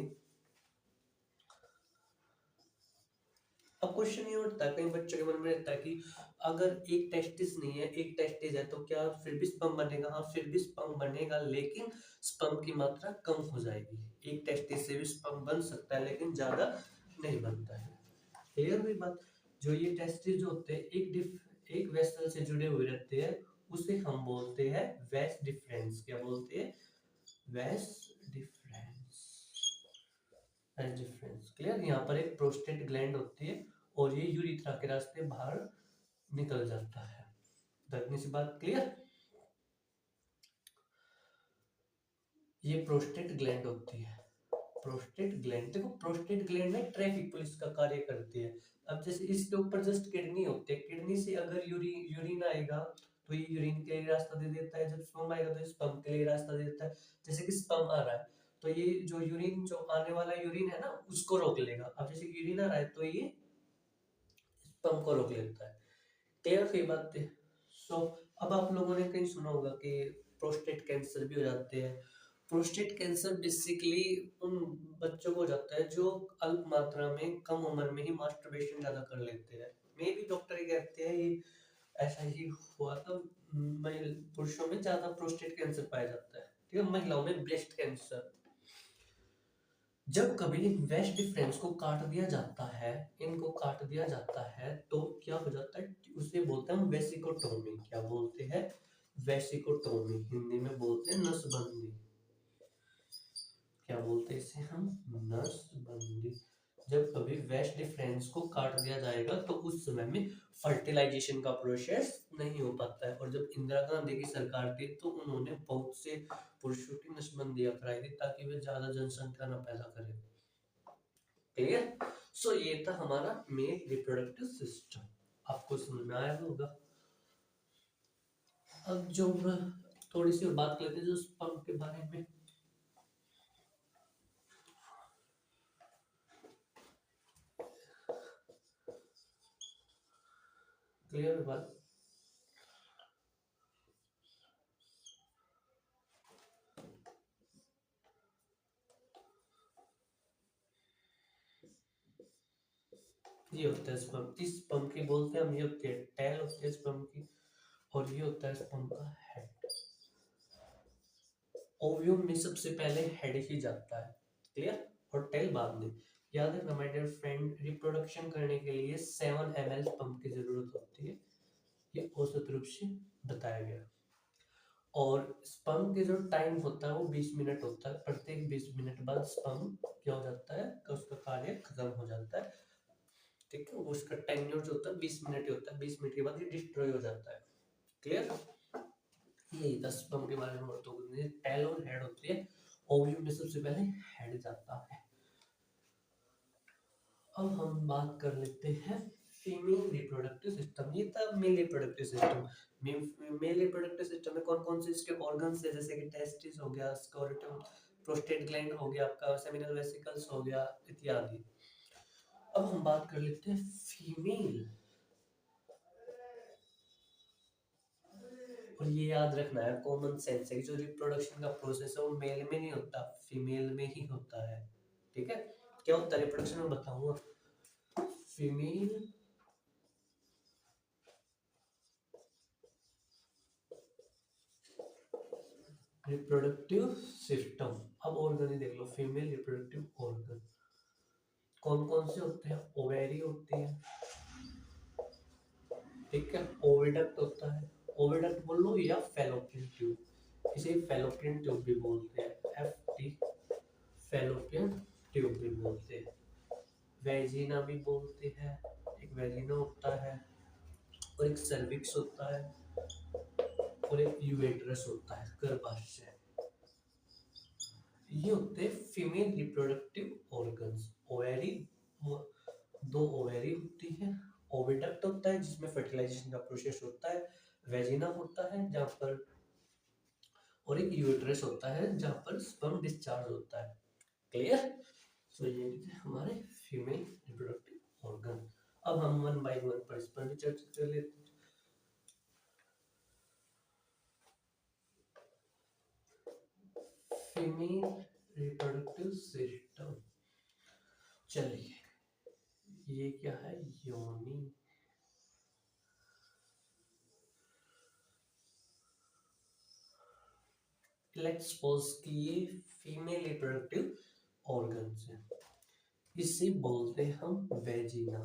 अब क्वेश्चन ये उठता है, कई बच्चों के मन में रहता है कि अगर एक टेस्टिस नहीं है, एक टेस्टिस है, तो क्या फिर भी स्पर्म बनेगा? हाँ, फिर भी स्पर्म बनेगा, लेकिन स्पर्म की मात्रा कम हो जाएगी। एक टेस्टिस से भी स्पर्म बन सकता है लेकिन ज्यादा नहीं बनता है। क्लियर हुई बात। जो ये टेस्टिस जो होते हैं एक वेसल से जुड़े हुए रहते हैं, उसे हम बोलते हैं वेस डिफरेंस। क्या बोलते हैं? वेस डिफरेंस। वेस डिफरेंस। क्लियर। यहाँ पर एक प्रोस्टेट ग्लैंड होती है और ये यूरिथ्रा के रास्ते बाहर निकल जाता है। इतनी सी बात क्लियर। ये प्रोस्टेट ग्लैंड होती है। प्रोस्टेट ग्लैंड, देखो प्रोस्टेट ग्लैंड में ट्रैफिक पुलिस का कार्य करती है। अब जैसे इसके ऊपर जस्ट किडनी होती है, किडनी से अगर यूरिन आएगा तो ये यूरिन के लिए रास्ता दे देता है, जब स्पर्म आएगा तो ये स्पर्म के लिए रास्ता दे देता है। जैसे कि स्पर्म आ रहा है तो ये जो यूरिन, जो आने वाला यूरिन है ना, उसको रोक लेगा। अब जैसे यूरिन आ रहा है तो ये स्पर्म को रोक लेता है। क्लियर हुई बात है। सो अब आप लोगों ने कहीं सुना होगा कि प्रोस्टेट कैंसर भी हो जाते हैं। प्रोस्टेट कैंसर बेसिकली उन बच्चों को हो जाता है जो अल्प मात्रा में कम उम्र में ही मास्टरबेशन ज्यादा कर लेते हैं। मे भी डॉक्टर ही कहते हैं ये ऐसा ही हुआ था। पुरुषों में ज्यादा प्रोस्टेट कैंसर पाया जाता है, ठीक है, महिलाओं में ब्रेस्ट कैंसर। जब कभी वेस्ट डिफरेंस को काट दिया जाता है, इनको काट दिया जाता है, तो क्या हो जाता है, उसे बोलते हैं वेसिकोटोमी। क्या बोलते हैं? वेसिकोटोमी। हिंदी में बोलते हैं नसबंदी। इसे हम नसबंदी, जब कभी वेस्ट डिफरेंस को काट दिया जाएगा तो उस समय में फर्टिलाइजेशन का प्रोसेस नहीं हो पाता है। और जब इंदिरा गांधी की सरकार थी तो उन्होंने बहुत से पुरुषों की नसबंदियां कराई थी ताकि वे ज्यादा जनसंख्या न पैदा करें। क्लियर? सो ये था हमारा मेल रिप्रोडक्टिव सिस्टम, आपको समझ में आया होगा। अब जो थोड़ी सी और बात करते हैं जो स्पर्म के बारे में। क्लियर है बात? ये होता है स्पर्म, इस स्पर्म की बोलते हैं हम, ये होती है टेल होती है स्पर्म की, और ये होता है स्पर्म का हेड। ओव्यूम में सबसे पहले हेड ही जाता है, क्लियर, और टेल बाद में। याद रखना माय डियर फ्रेंड, रिप्रोडक्शन करने के लिए 7 ml स्पर्म की जरूरत होती है, ये औसत रूप से बताया गया। और स्पर्म के जो टाइम होता है वो 20 मिनट होता है, प्रत्येक 20 मिनट बाद स्पर्म क्या हो जाता है, उसका कार्य खत्म हो जाता है। ठीक है, उसका टेन्योर जो होता है 20 मिनट ही होता है, 20 मिनट के बाद ये डिस्ट्रॉय हो जाता है। क्लियर? यही था स्पर्म के बारे में। और तो टेल और हेड होती है, ओव्यूम में सबसे पहले हेड जाता है। अब हम बात कर लेते हैं फीमेल रिप्रोडक्टिव सिस्टम। ये था male reproductive system. Male reproductive system में कौन कौन से इसके ऑर्गन्स है, जैसे कि टेस्टिस हो गया, स्क्रोटम, प्रोस्टेट ग्लैंड हो गया, आपका सेमिनल वेसिकल्स हो गया, इत्यादि। अब हम बात कर लेते हैं फीमेल। और ये याद रखना है, कॉमन सेंस है कि जो रिप्रोडक्शन का प्रोसेस है वो मेल में नहीं होता, फीमेल में ही होता है। ठीक है, क्या होता है रिप्रोडक्शन में बताऊंगा। Female reproductive system. अब ऑर्गन ही देख लो, फीमेल रिप्रोडक्टिव ऑर्गन कौन कौन से होते हैं। ओवेरी होती है, ठीक है, ओविडक्ट होता है, ओविडक्ट बोल लो, या फैलोपियन ट्यूब, इसे फैलोपियन ट्यूब भी बोलते हैं, एफटी, फैलोपियन ट्यूब भी बोलते हैं। वेजिना भी बोलते हैं, एक वेजिना होता है, और एक सर्विक्स होता है, और एक यूरेट्रस होता है, गर्भाशय। ये होते हैं फीमेल रिप्रोडक्टिव ऑर्गन्स। ओवेरी, दो ओवेरी होती है, ओविडक्ट होता है जिसमें फर्टिलाइजेशन का प्रोसेस होता है, वेजिना होता है जहाँ पर, और एक यूट्रस होता है जहाँ पर स्पर्म डिस्चार्ज होता है। क्लियर? सो ये हमारे फीमेल रिप्रोडक्टिव ऑर्गन। अब हम वन बाय वन पर इस पर भी चर्चा कर लेते हैं। फीमेल रिप्रोडक्टिव सिस्टम, चलिए, ये क्या है, योनि। लेट्स सपोज कि ये फीमेल रिप्रोडक्टिव ऑर्गन्स है, इसे बोलते हैं हम वेजिना,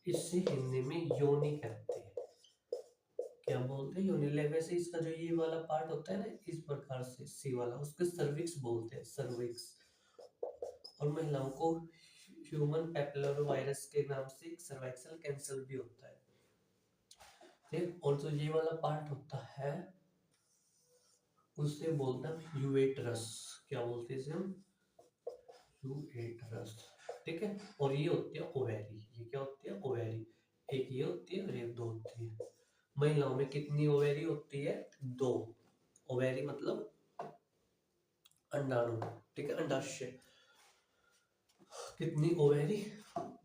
इसे हिंदी में योनि कहते हैं। क्या बोलते हैं, योनि। वैसे इसका जो ये वाला पार्ट होता है ना, इस प्रकार से सी वाला, उसको सर्विक्स बोलते हैं, सर्विक्स। और महिलाओं को ह्यूमन पैपिलोमा वायरस के नाम से सर्वाइकल कैंसर भी होता है। ठीक, और जो ये वाला पार्ट होता है उसे बोलते हैं यूएट्रस। क्या बोलते हैं इसे हम, यूएट्रस। ठीक है, और ये होती है ओवेरी। ये क्या होती है, ओवेरी। एक ये होती है और एक दो होती है। महिलाओं में कितनी ओवेरी होती है, दो। ओवेरी मतलब अंडाणु, ठीक है, अंडाशय। कितनी ओवेरी,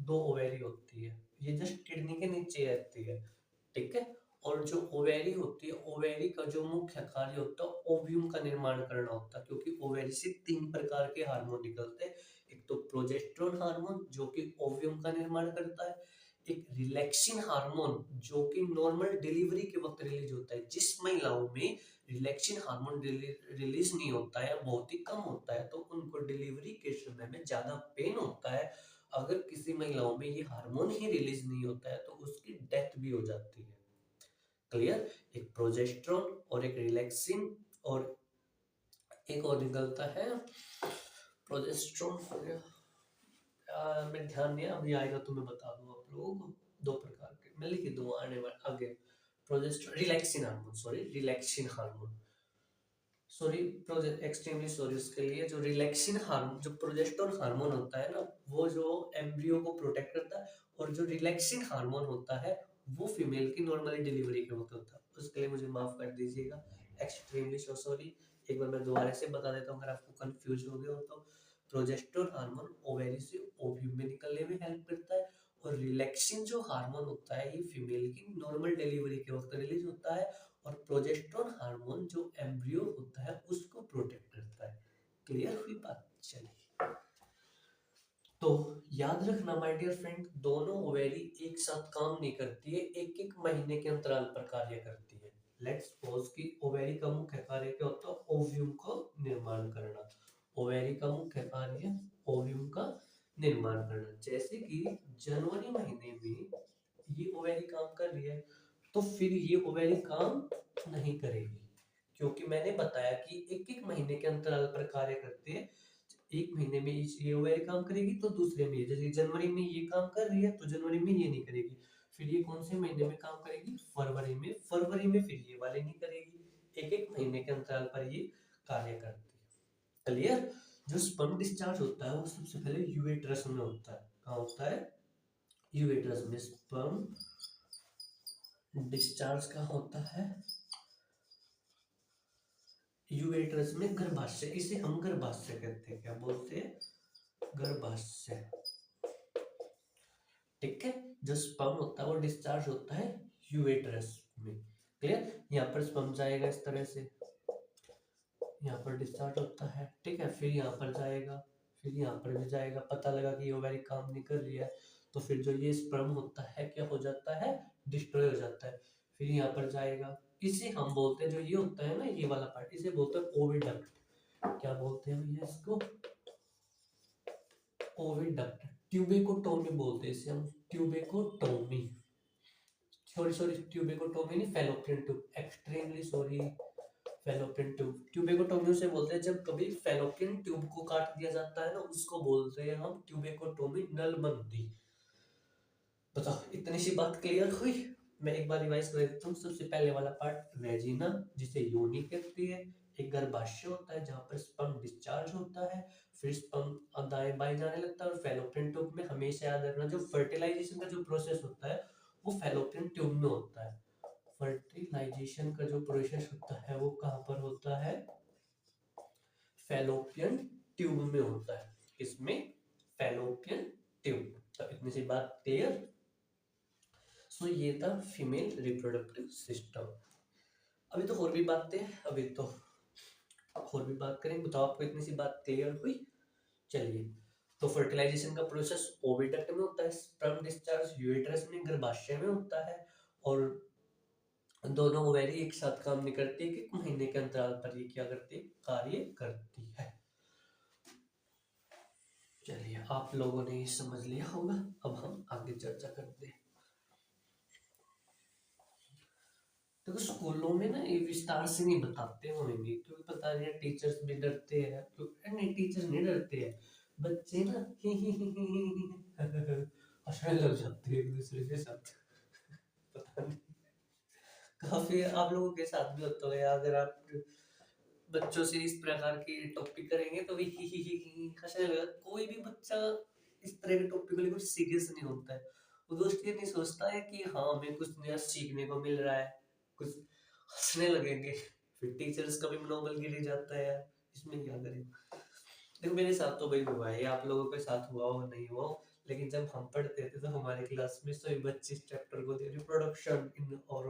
दो ओवेरी होती है, ये जस्ट किडनी के नीचे रहती है। ठीक है, और जो ओवेरी होती है, ओवेरी का जो मुख्य कार्य होता है ओव्यूम का निर्माण करना होता है, क्योंकि ओवेरी से 3 प्रकार के हार्मोन निकलते हैं। एक तो प्रोजेस्टेरोन हार्मोन जो कि ओव्यूम का निर्माण करता है, एक रिलैक्सिन हार्मोन जो कि नॉर्मल डिलीवरी के वक्त रिलीज होता है। जिस महिलाओं में रिलैक्सिन हार्मोन रिलीज नहीं होता है, बहुत ही कम होता है, तो उनको डिलीवरी के समय में ज्यादा पेन होता है। अगर किसी महिलाओं में ये हार्मोन ही रिलीज नहीं होता है तो उसकी डेथ भी हो जाती है। क्लियर? एक प्रोजेस्टेरोन और एक रिलैक्सिन और एक और निकलता है प्रोजेस्टेरोन हो गया, मैं ध्यान नहीं अभी आएगा तो मैं बता दूँ आप लोगों को। दो प्रकार के मैं लिख दूँ आने वाले आगे। Progesterone relaxin hormone, sorry relaxin hormone, sorry extremely sorry उसके लिए। जो रिलैक्सिन हार्मोन, जो प्रोजेस्टेरोन हार्मोन होता है ना, वो जो एम्ब्रियो को प्रोटेक्ट करता है, और जो रिलैक्सिन हार्मोन होता है वो फीमेल की नॉर्मली डिलीवरी के वक्त होता है। उसके लिए मुझे माफ कर दीजिएगा, एक्सट्रीमली सॉरी। एक बार मैं दोबारा से बता देता हूँ अगर आपको कंफ्यूज हो गया हो तो। प्रोजेस्टेरोन हार्मोन ओवेरी से ओव्यूम में निकलने में हेल्प करता है, और रिलैक्सिन जो हार्मोन होता है ये फीमेल की नॉर्मल डिलीवरी के वक्त रिलीज होता है, और प्रोजेस्टेरोन हार्मोन जो एम्ब्रियो होता है उसको प्रोटेक्ट करता है। क्लियर हुई बात? चलिए, तो याद रखना माय डियर फ्रेंड, दोनों ओवेरी एक साथ काम नहीं करती है, एक एक महीने के अंतराल पर कार्य करती है। लेट्स सपोज कि ओवेरी का मुख्य कार्य क्या होता है? ओव्यूम को निर्माण करना। ओवेरी का मुख्य कार्य ओव्यूम का निर्माण करना। जैसे कि जनवरी महीने में ये ओवेरी काम कर रही है, तो फिर ये ओवेरी काम नहीं करेगी, क्योंकि मैंने बताया कि एक एक महीने के अंतराल पर कार्य करते हैं। एक महीने में ये ओवेरी काम करेगी तो दूसरे में, जैसे जनवरी में ये काम कर रही है तो जनवरी में ये नहीं करेगी। फिर ये कौन से महीने में काम करेगी? फरवरी में। फरवरी में फिर ये वाले नहीं करेगी। एक एक महीने के अंतराल पर ये कार्य करती है। क्लियर? जो स्पर्म डिस्चार्ज होता है वो सबसे पहले यूवेट्रस में होता है। कहाँ होता है? यूवेट्रस में। स्पर्म डिस्चार्ज कहाँ होता है? यूवेट्रस में, गर्भाशय। इसे हम गर्भाशय कहते हैं। क्या बोलते हैं? गर्भाशय। ठीक है। जो स्पर्म होता है वो डिस्चार्ज होता है यूवेट्रस में। क्लियर? यहाँ पर स्पर्म जाएगा इस तरह से, यहाँ पर डिस्चार्ज होता है, ठीक है। फिर यहाँ पर जाएगा, फिर यहाँ पर भी जाएगा। पता लगा कि ये ओवरी काम नहीं कर रही है, तो फिर जो ये स्पर्म होता है क्या हो जाता है? डिस्ट्रॉय हो जाता है। फिर यहाँ पर जाएगा, इसे हम बोलते हैं, जो ये होता है ना ये वाला पार्ट, इसे बोलते हैं ओविडक्ट। क्या बोलते हैं भैया इसको? ओविडक्ट। ट्यूबिकोटोमी बोलते हैं इसे हम, ट्यूबिकोटोमी। सॉरी ट्यूबिकोटोमी नहीं, fallopian tube. Extremely sorry, fallopian tube. Tubectomy उसे बोलते हैं जब कभी फैलोपियन ट्यूब को काट दिया जाता है ना, उसको बोलते हैं हम ट्यूबिकोटोमी, नलबंदी। बताओ, इतनी सी बात क्लियर हुई? मैं एक बार रिवाइज कर देता हूँ। सबसे पहले वाला पार्ट वेजिना, जिसे योनि कहती है। एक गर्भाशय होता है जहाँ पर स्पर्म डिस्चार्ज होता है, फिर स्पर्म दाएं बाएं जाने लगता है, और फैलोपियन ट्यूब में हमेशा याद रखना जो फर्टिलाइजेशन का जो प्रोसेस होता है वो फैलोपियन ट्यूब में होता है। फर्टिलाइजेशन का जो प्रोसेस होता है वो कहाँ पर होता है? फैलोपियन ट्यूब में होता है। इसमें फैलोपियन ट्यूब। तो इतनी सी बात क्लियर? सो ये था फीमेल रिप्रोडक्टिव सिस्टम। अभी तो और भी बातें हैं, अभी तो और भी बात करेंगे। बताओ, आपको इतनी सी बात क्लियर हुई? चलिए, तो फर्टिलाइजेशन का प्रोसेस ओविडक्ट में होता है, स्पर्म डिस्चार्ज यूरेट्रस में, गर्भाशय में होता है, और दोनों ओवेरी एक साथ काम नहीं करती, कि महीने के अंतराल पर ये क्या करती है? कार्य करती है। चलिए, आप लोगों ने ये समझ लिया होगा। अब हम आगे चर्चा करते हैं। देखो, स्कूलों में ना ये विस्तार से नहीं बताते होंगे, क्योंकि पता नहीं टीचर्स भी डरते हैं। नहीं, टीचर नहीं डरते हैं, बच्चे ना हंसने लग जाते हैं एक दूसरे के साथ। पता नहीं, काफी आप लोगों के साथ भी होता है। अगर आप बच्चों से इस प्रकार के टॉपिक करेंगे तो भी ही हंसने लगा। कोई भी बच्चा इस तरह के टॉपिक को लेकर सीरियस नहीं होता है। वो दोस्त ये नहीं सोचता है कि हाँ हमें कुछ नया सीखने को मिल रहा है, कुछ हंसने लगेंगे। फिर टीचर्स का भी मनोबल गिर जाता है यार, इसमें क्या करें। देखो, मेरे साथ तो भाई हुआ है, आप लोगों के साथ हुआ हो नहीं हुआ हो, लेकिन जब हम पढ़ते थे तो हमारे क्लास में सभी बच्चे इस चैप्टर को रिप्रोडक्शन इन और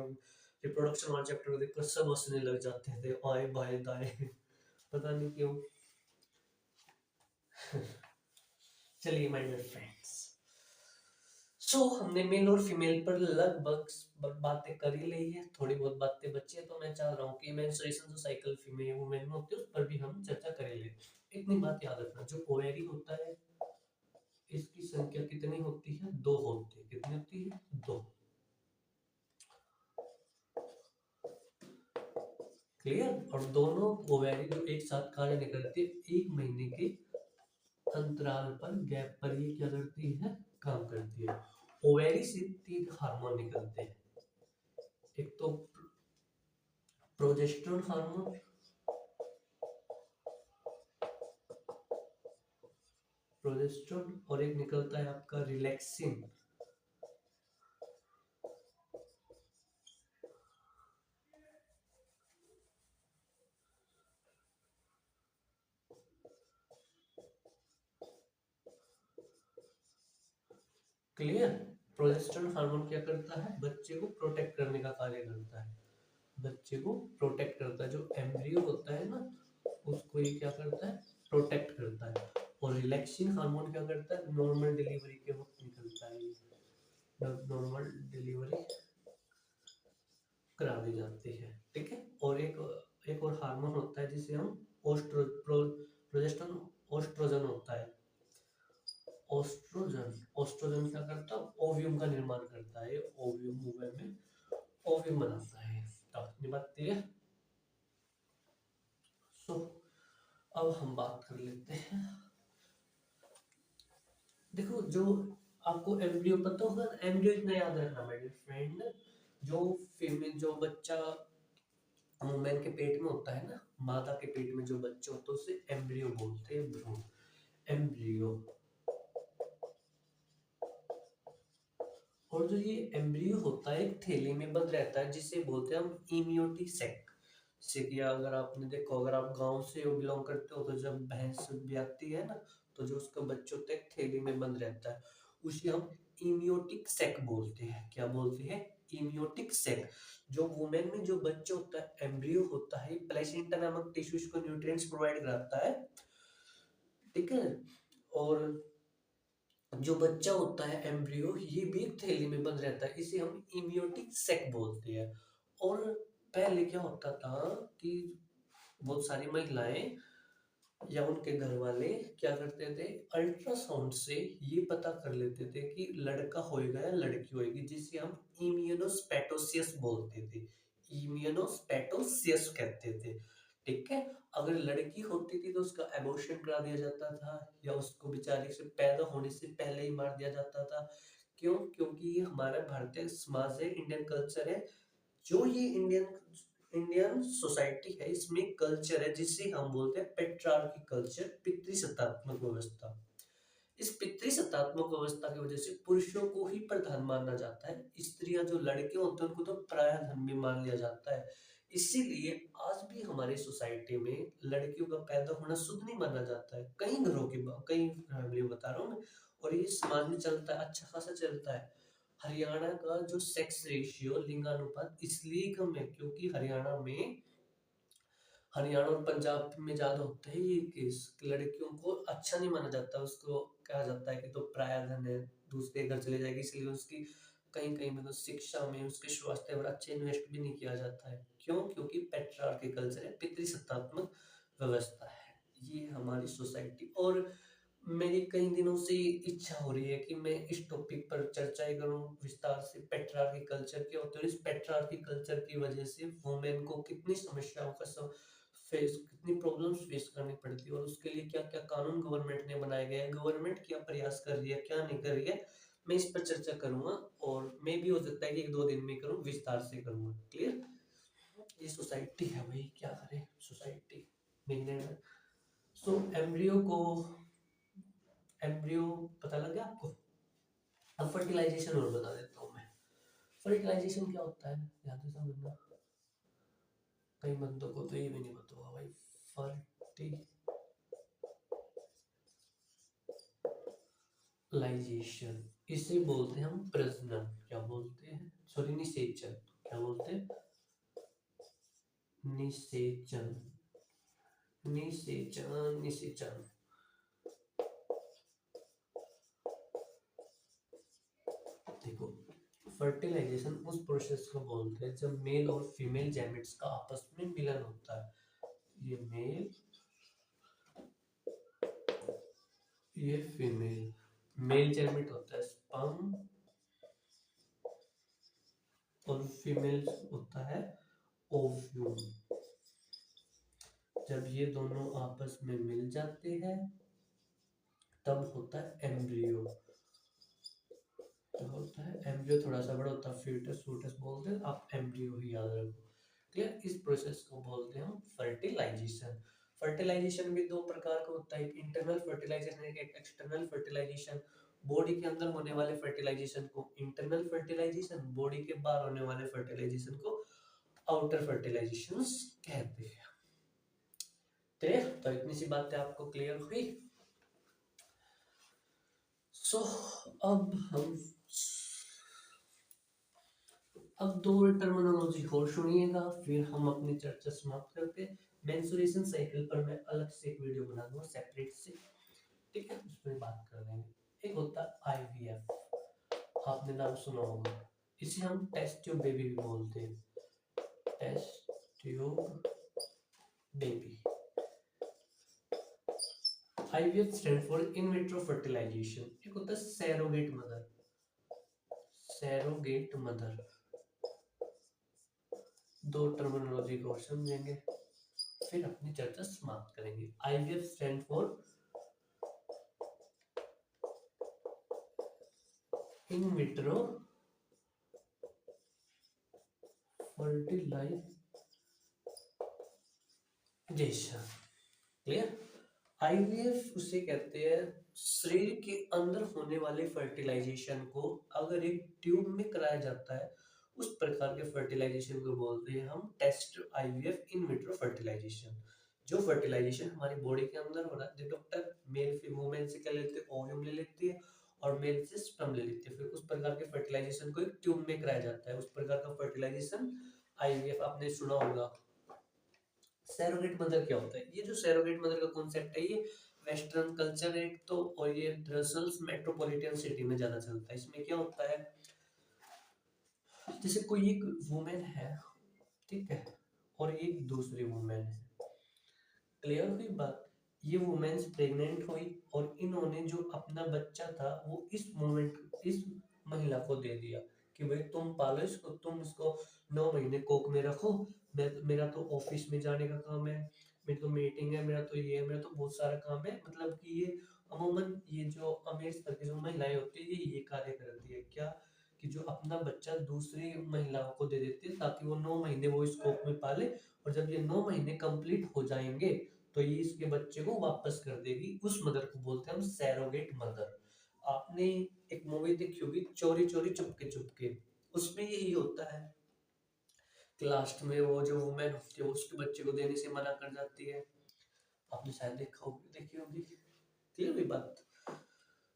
रिप्रोडक्शन वाले चैप्टर को देखकर सब हंसने लग जाते थे, आए बाएं दाएं। पता नहीं क्यों। चलिए माय डियर फ्रेंड्स, सो हमने मेल और फीमेल पर लगभग बातें कर ही ली है। थोड़ी बहुत बातें बची है, तो मैं चाह रहा हूँ कि मेंस्ट्रुएशन जो साइकिल फीमेल वुमेन में होती है उस पर भी हम चर्चा कर ले। इतनी बात याद रखना, जो ओवेरी होता है इसकी संख्या कितनी होती है? 2 होती है। कितनी होती है? 2। क्लियर। और दोनों ओवेरी जो एक साथ कार्य नहीं करती, 1 महीने के अंतराल पर, गैप पर ये क्या करती है, काम करती है। ओवेरी से 3 हार्मोन निकलते हैं। एक तो प्रोजेस्टेरोन हार्मोन, प्रोजेस्टेरोन, और एक निकलता है आपका रिलैक्सिन। क्लियर। प्रोजेस्टेरोन हार्मोन क्या करता है, बच्चे को प्रोटेक्ट करने का कार्य करता है, बच्चे को प्रोटेक्ट करता है। जो एम्ब्रियो होता है ना, उसको ये क्या करता है, प्रोटेक्ट करता है। और रिलैक्सिन हार्मोन क्या करता है, नॉर्मल डिलीवरी के वक्त निकलता है, नॉर्मल डिलीवरी करा दी जाती है, ठीक है। और एक और हार्मोन होता है जिसे हम प्रोजेस्टेरोन, ओस्ट्रोजन होता है। ओस्ट्रोजन, ओस्ट्रोजन क्या करता है, ओव्यूम का निर्माण करता है, ओव्यूम वुमेन में ओव्यूम बनाता है। तो अपनी बात क्लियर। सो अब हम बात कर लेते हैं, देखो जो आपको एम्ब्रियो पता होगा, एम्ब्रियो इतना याद रखना मेरे फ्रेंड, जो फीमेल, जो बच्चा वुमेन के पेट में होता है ना, माता के पेट में जो बच्चा होता है उसे एम्ब्रियो बोलते हैं, भ्रूण, एम्ब्रियो। और जो ये एम्ब्रियो होता है एक थैली में बंद रहता है, जिसे बोलते हैं हम इम्यूनिटी सैक। जैसे कि अगर आपने देखो, अगर आप गांव से बिलोंग करते हो, तो जब भैंस ब्याती है ना, तो जो उसका बच्चा होता है एक थैली में बंद रहता है, उसे हम इम्यूनिटिक सैक बोलते हैं। क्या बोलते हैं, इम्यूनिटिक सैक। जो वुमेन में जो बच्चा होता है, एम्ब्रियो होता है, प्लेसेंटा नामक टिश्यू को न्यूट्रिएंट्स प्रोवाइड कराता है, ठीक है। और जो बच्चा होता है एम्ब्रियो, ये भी एक थैली में बंद रहता है, इसे हम इम्यूनिटिक सेक बोलते हैं। और पहले क्या होता था कि बहुत सारी महिलाएं या उनके घर वाले क्या करते थे, अल्ट्रासाउंड से ये पता कर लेते थे कि लड़का होएगा या लड़की होएगी, जिसे हम इम्यूनोस्पेटोसियस बोलते थे, इम्यूनोस्पेटोसियस कहते थे, ठीक है। अगर लड़की होती थी तो उसका एबॉर्शन करा दिया जाता था, या उसको बेचारी से पैदा होने से पहले ही मार दिया जाता था। क्यों, क्योंकि ये हमारा भारतीय समाज है, इंडियन कल्चर है। जो ये इंडियन इंडियन सोसाइटी है, इसमें कल्चर है जिसे हम बोलते हैं पेट्रार्की कल्चर, पितृसत्तात्मक व्यवस्था। इस पितृसत्तात्मक व्यवस्था की वजह से पुरुषों को ही प्रधान माना जाता है, स्त्रियां जो लड़के होते हैं उनको तो पराया धन भी मान लिया जाता है। इसीलिए आज भी हमारी सोसाइटी में लड़कियों का पैदा होना शुद्ध नहीं माना जाता है, कई घरों की, कई फैमिली बता रहा हूँ मैं। और ये समाज में चलता है, अच्छा खासा चलता है। हरियाणा का जो सेक्स रेशियो, लिंगानुपात इसलिए कम है क्योंकि हरियाणा और पंजाब में ज्यादा होते हैं ये केस। लड़कियों को अच्छा नहीं माना जाता, उसको कहा जाता है कि तो पराया धन है, दूसरे घर चले जाएगी, इसलिए उसकी कहीं कहीं मतलब शिक्षा में, उसके स्वास्थ्य पर अच्छे इन्वेस्ट भी नहीं किया जाता है। क्यों, क्योंकि पेट्रियार्की कल्चर है, पितृसत्तात्मक व्यवस्था है ये हमारी सोसाइटी। और मेरी कई दिनों से इच्छा हो रही है कि मैं इस टॉपिक पर चर्चा करूं विस्तार से, पेट्रियार्की कल्चर क्या होता है। इस पेट्रियार्की कल्चर की वजह से वुमेन को कितनी समस्याओं का फेस, कितनी प्रॉब्लम्स फेस करनी पड़ती है, और उसके लिए क्या क्या कानून गवर्नमेंट ने बनाए गए हैं, गवर्नमेंट क्या प्रयास कर रही है, क्या नहीं कर रही है, मैं इस पर चर्चा करूंगा। और मैं भी हो सकता है कि 1-2 दिन में करूँ, विस्तार से करूंगा, क्लियर। ये सोसाइटी है भाई, क्या करें, सोसाइटी में। सो एम्ब्रियो पता लग गया आपको। अब फर्टिलाइजेशन और बता देता हूँ मैं। फर्टिलाइजेशन क्या होता है, ध्यान से समझना, कई बंदों को तो ये भी नहीं पता होगा भाई। फर्टिलाइजेशन इसे बोलते हैं हम प्रजनन, क्या बोलते हैं, सॉरी निषेचन, क्या बोलते हैं, निषेचन, निषेचन, निषेचन। देखो, फर्टिलाइजेशन उस प्रोसेस को बोलते हैं जब मेल और फीमेल गैमेट्स का आपस में मिलन होता है। ये मेल, ये फीमेल, मेल गैमेट होता है स्पर्म, और फीमेल होता है ओव्यूम। जब ये दोनों आपस में मिल जाते हैं तब होता है एम्ब्रियो। क्या होता है? एम्ब्रियो थोड़ा सा बड़ा होता है, फीटस फूटस बोलते हैं, आप एम्ब्रियो ही याद रखो। क्लियर? इस प्रोसेस को बोलते हैं हम फर्टिलाइजेशन। फर्टिलाइजेशन भी दो प्रकार का होता है, एक इंटरनल फर्टिलाइजेशन, एक एक्सटर्नल फर्टिलाइजेशन। बॉडी के अंदर होने वाले फर्टिलाइजेशन को इंटरनल फर्टिलाइजेशन, बॉडी के बाहर होने वाले फर्टिलाइजेशन को आउटर फर्टिलाइजेशन कहते हैं। क्लियर? तो इतनी सी बातें आपको क्लियर हुई। सो अब दो टर्मिनोलॉजी और सुनिएगा, फिर हम अपनी चर्चा समाप्त करते हैं। मेंस्ट्रुएशन साइकिल पर मैं अलग से एक वीडियो बना दूंगा सेपरेट से, ठीक है, उसमें बात कर लेंगे। एक होता है आईवीएफ, आपने नाम सुना होगा, इसे हम टेस्ट ट्यूब बेबी भी बोलते हैं, test tube baby. IVF stand for in vitro fertilization. एक होता है सैरोगेट मदर, सैरोगेट मदर। दो टर्मिनोलॉजी को समझेंगे फिर अपनी चर्चा समाप्त करेंगे। IVF stand for in vitro fertilization. Clear? IVF उसे कहते हैं शरीर के अंदर होने वाले फर्टिलाइजेशन को अगर एक ट्यूब में कराया जाता है, उस प्रकार के फर्टिलाइजेशन को बोलते हैं हम test IVF in vitro fertilization. जो फर्टिलाइजेशन हमारी बॉडी के अंदर हो रहा है, डॉक्टर मेल वुमेन से क्या लेते हैं, ओव्यूम ले लेती है और मेल से स्पर्म ले लेती है, फिर उस प्रकार के फर्टिलाइजेशन को एक ट्यूब में कराया जाता है, उस प्रकार का फर्टिलाइजेशन आईवीएफ। आपने सुना होगा। सैरोगेट मदर क्या होता है? ये जो सैरोगेट मदर का कॉन्सेप्ट है, ये वेस्टर्न कल्चर एक तो, और ये ब्रसल्स मेट्रोपॉलिटन सिटी में ज्यादा चलता है। इसमें क्या होता है, जैसे कोई एक वुमेन है, ठीक है, और एक दूसरी वुमेन है, क्लियर हुई बात? ये वुमेन्स प्रेग्नेंट हुई और इन्होंने जो अपना बच्चा था वो इस मोमेंट इस महिला को दे दिया कि भाई तुम पालो इसको, तुम इसको 9 महीने कोख में रखो, मेरा तो ऑफिस में जाने का काम है, मेरी तो मीटिंग है, मेरा तो ये है, मेरा तो बहुत सारा काम है। मतलब कि ये अमूमन ये जो अमीर स्तर की जो महिलाएं होती है ये कार्य करती है क्या, कि जो अपना बच्चा दूसरी महिलाओं को दे देती है ताकि वो 9 महीने वो इस कोख में पाले, और जब ये 9 महीने कंप्लीट हो जाएंगे तो ये इसके बच्चे को वापस कर देगी। उस मदर को बोलते हैं हम सैरोगेट मदर। आपने एक मूवी देखी होगी चोरी चोरी चुपके चुपके, उसमें यही होता है कि लास्ट में वो जो वुमेन होती है उसके बच्चे को देने से मना कर जाती है। आपने शायद देखा होगी, देखी होगी। क्लियर हुई बात?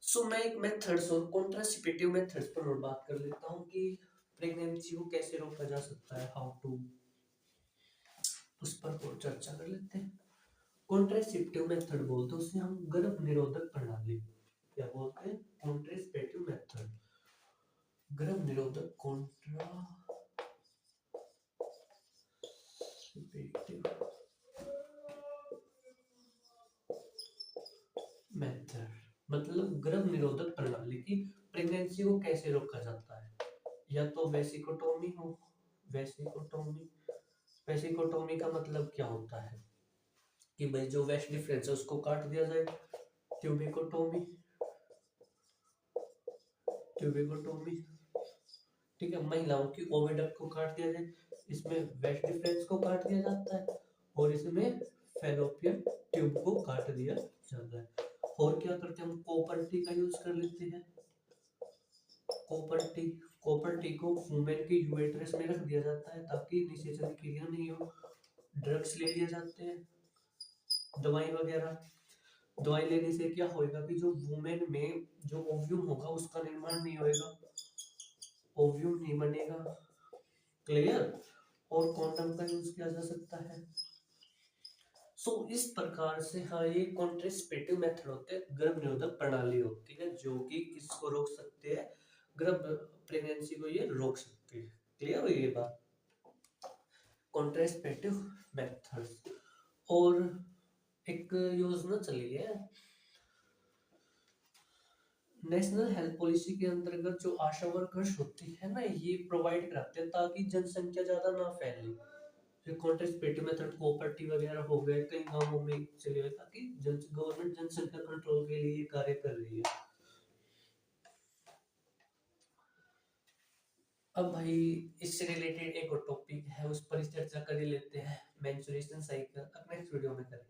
सो मैं एक मेथड्स और कॉन्ट्रासेप्टिव मेथड्स पर और बात कर लेता हूँ कि प्रेगनेंसी को कैसे रोका जा सकता है, हाउ टू, उस पर और चर्चा कर लेते हैं। कॉन्ट्रासेप्टिव मेथड बोलते हैं उसे हम गर्भ निरोधक प्रणाली। क्या बोलते हैं? कॉन्ट्रासेप्टिव मेथड, गर्भ निरोधक कॉन्ट्रासेप्टिव मेथड मतलब गर्भ निरोधक प्रणाली की प्रेगनेंसी को कैसे रोका जाता है। या तो वेसिकोटोमी हो, वेसिकोटोमी, वेसिकोटोमी का मतलब क्या होता है कि भाई जो वेस्ट डिफरेंस है उसको काट दिया जाए, ट्यूबिकोटोमी, ट्यूबिकोटोमी, ठीक है, महिलाओं की ओविडक्ट को काट दिया जाए, इसमें वेस्ट डिफरेंस को काट दिया जाता है और इसमें फेलोपियन ट्यूब को काट दिया जाता है। और क्या करते हैं हम, कॉपर टी का यूज कर लेते हैं। कॉपर टी, कॉपर टी को वुमेन के यूरेट्रस में रख दिया जाता है ताकि निषेचन की क्रिया नहीं हो। ड्रग्स ले लिए जाते हैं, दवाई वगैरह। दवाई लेने से क्या होएगा कि जो वुमेन में जो ओव्यूम होगा उसका निर्माण नहीं होएगा, ओव्यूम नहीं बनेगा। क्लियर? और कॉन्डम का यूज किया जा सकता है। सो इस प्रकार से हाँ ये कॉन्ट्रासेप्टिव मेथड होते हैं, गर्भ निरोधक प्रणाली होती है जो कि किसको रोक सकते हैं, गर्भ प्रेगनेंसी को ये रोक सकती है। क्लियर हुई ये बात? Contraceptive methods. और एक योजना चली है नेशनल हेल्थ पॉलिसी के अंतर्गत, जो आशा वर्कर्स होती है ना, ये प्रोवाइड कराते हैं ताकि जनसंख्या ज्यादा ना फैले। ये कॉन्ट्रेस्पेटिव मेथड कोऑपरेटिव वगैरह हो गए कई गांवों में चले हुए, ताकि गवर्नमेंट जनसंख्या कंट्रोल के लिए कार्य कर रही है। अब भाई इससे रिलेटेड एक और टॉपिक है, उस पर चर्चा कर लेते हैं, मेंस्ट्रुएशन साइकिल। अब नेक्स्ट वीडियो में करें,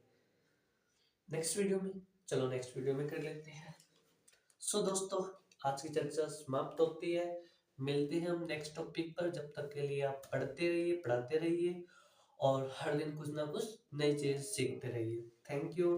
नेक्स्ट वीडियो में, चलो नेक्स्ट वीडियो में कर लेते हैं। सो दोस्तों, आज की चर्चा समाप्त होती है। मिलते हैं हम नेक्स्ट टॉपिक पर। जब तक के लिए आप पढ़ते रहिए, पढ़ाते रहिए और हर दिन कुछ ना कुछ नई चीज सीखते रहिए। Thank you.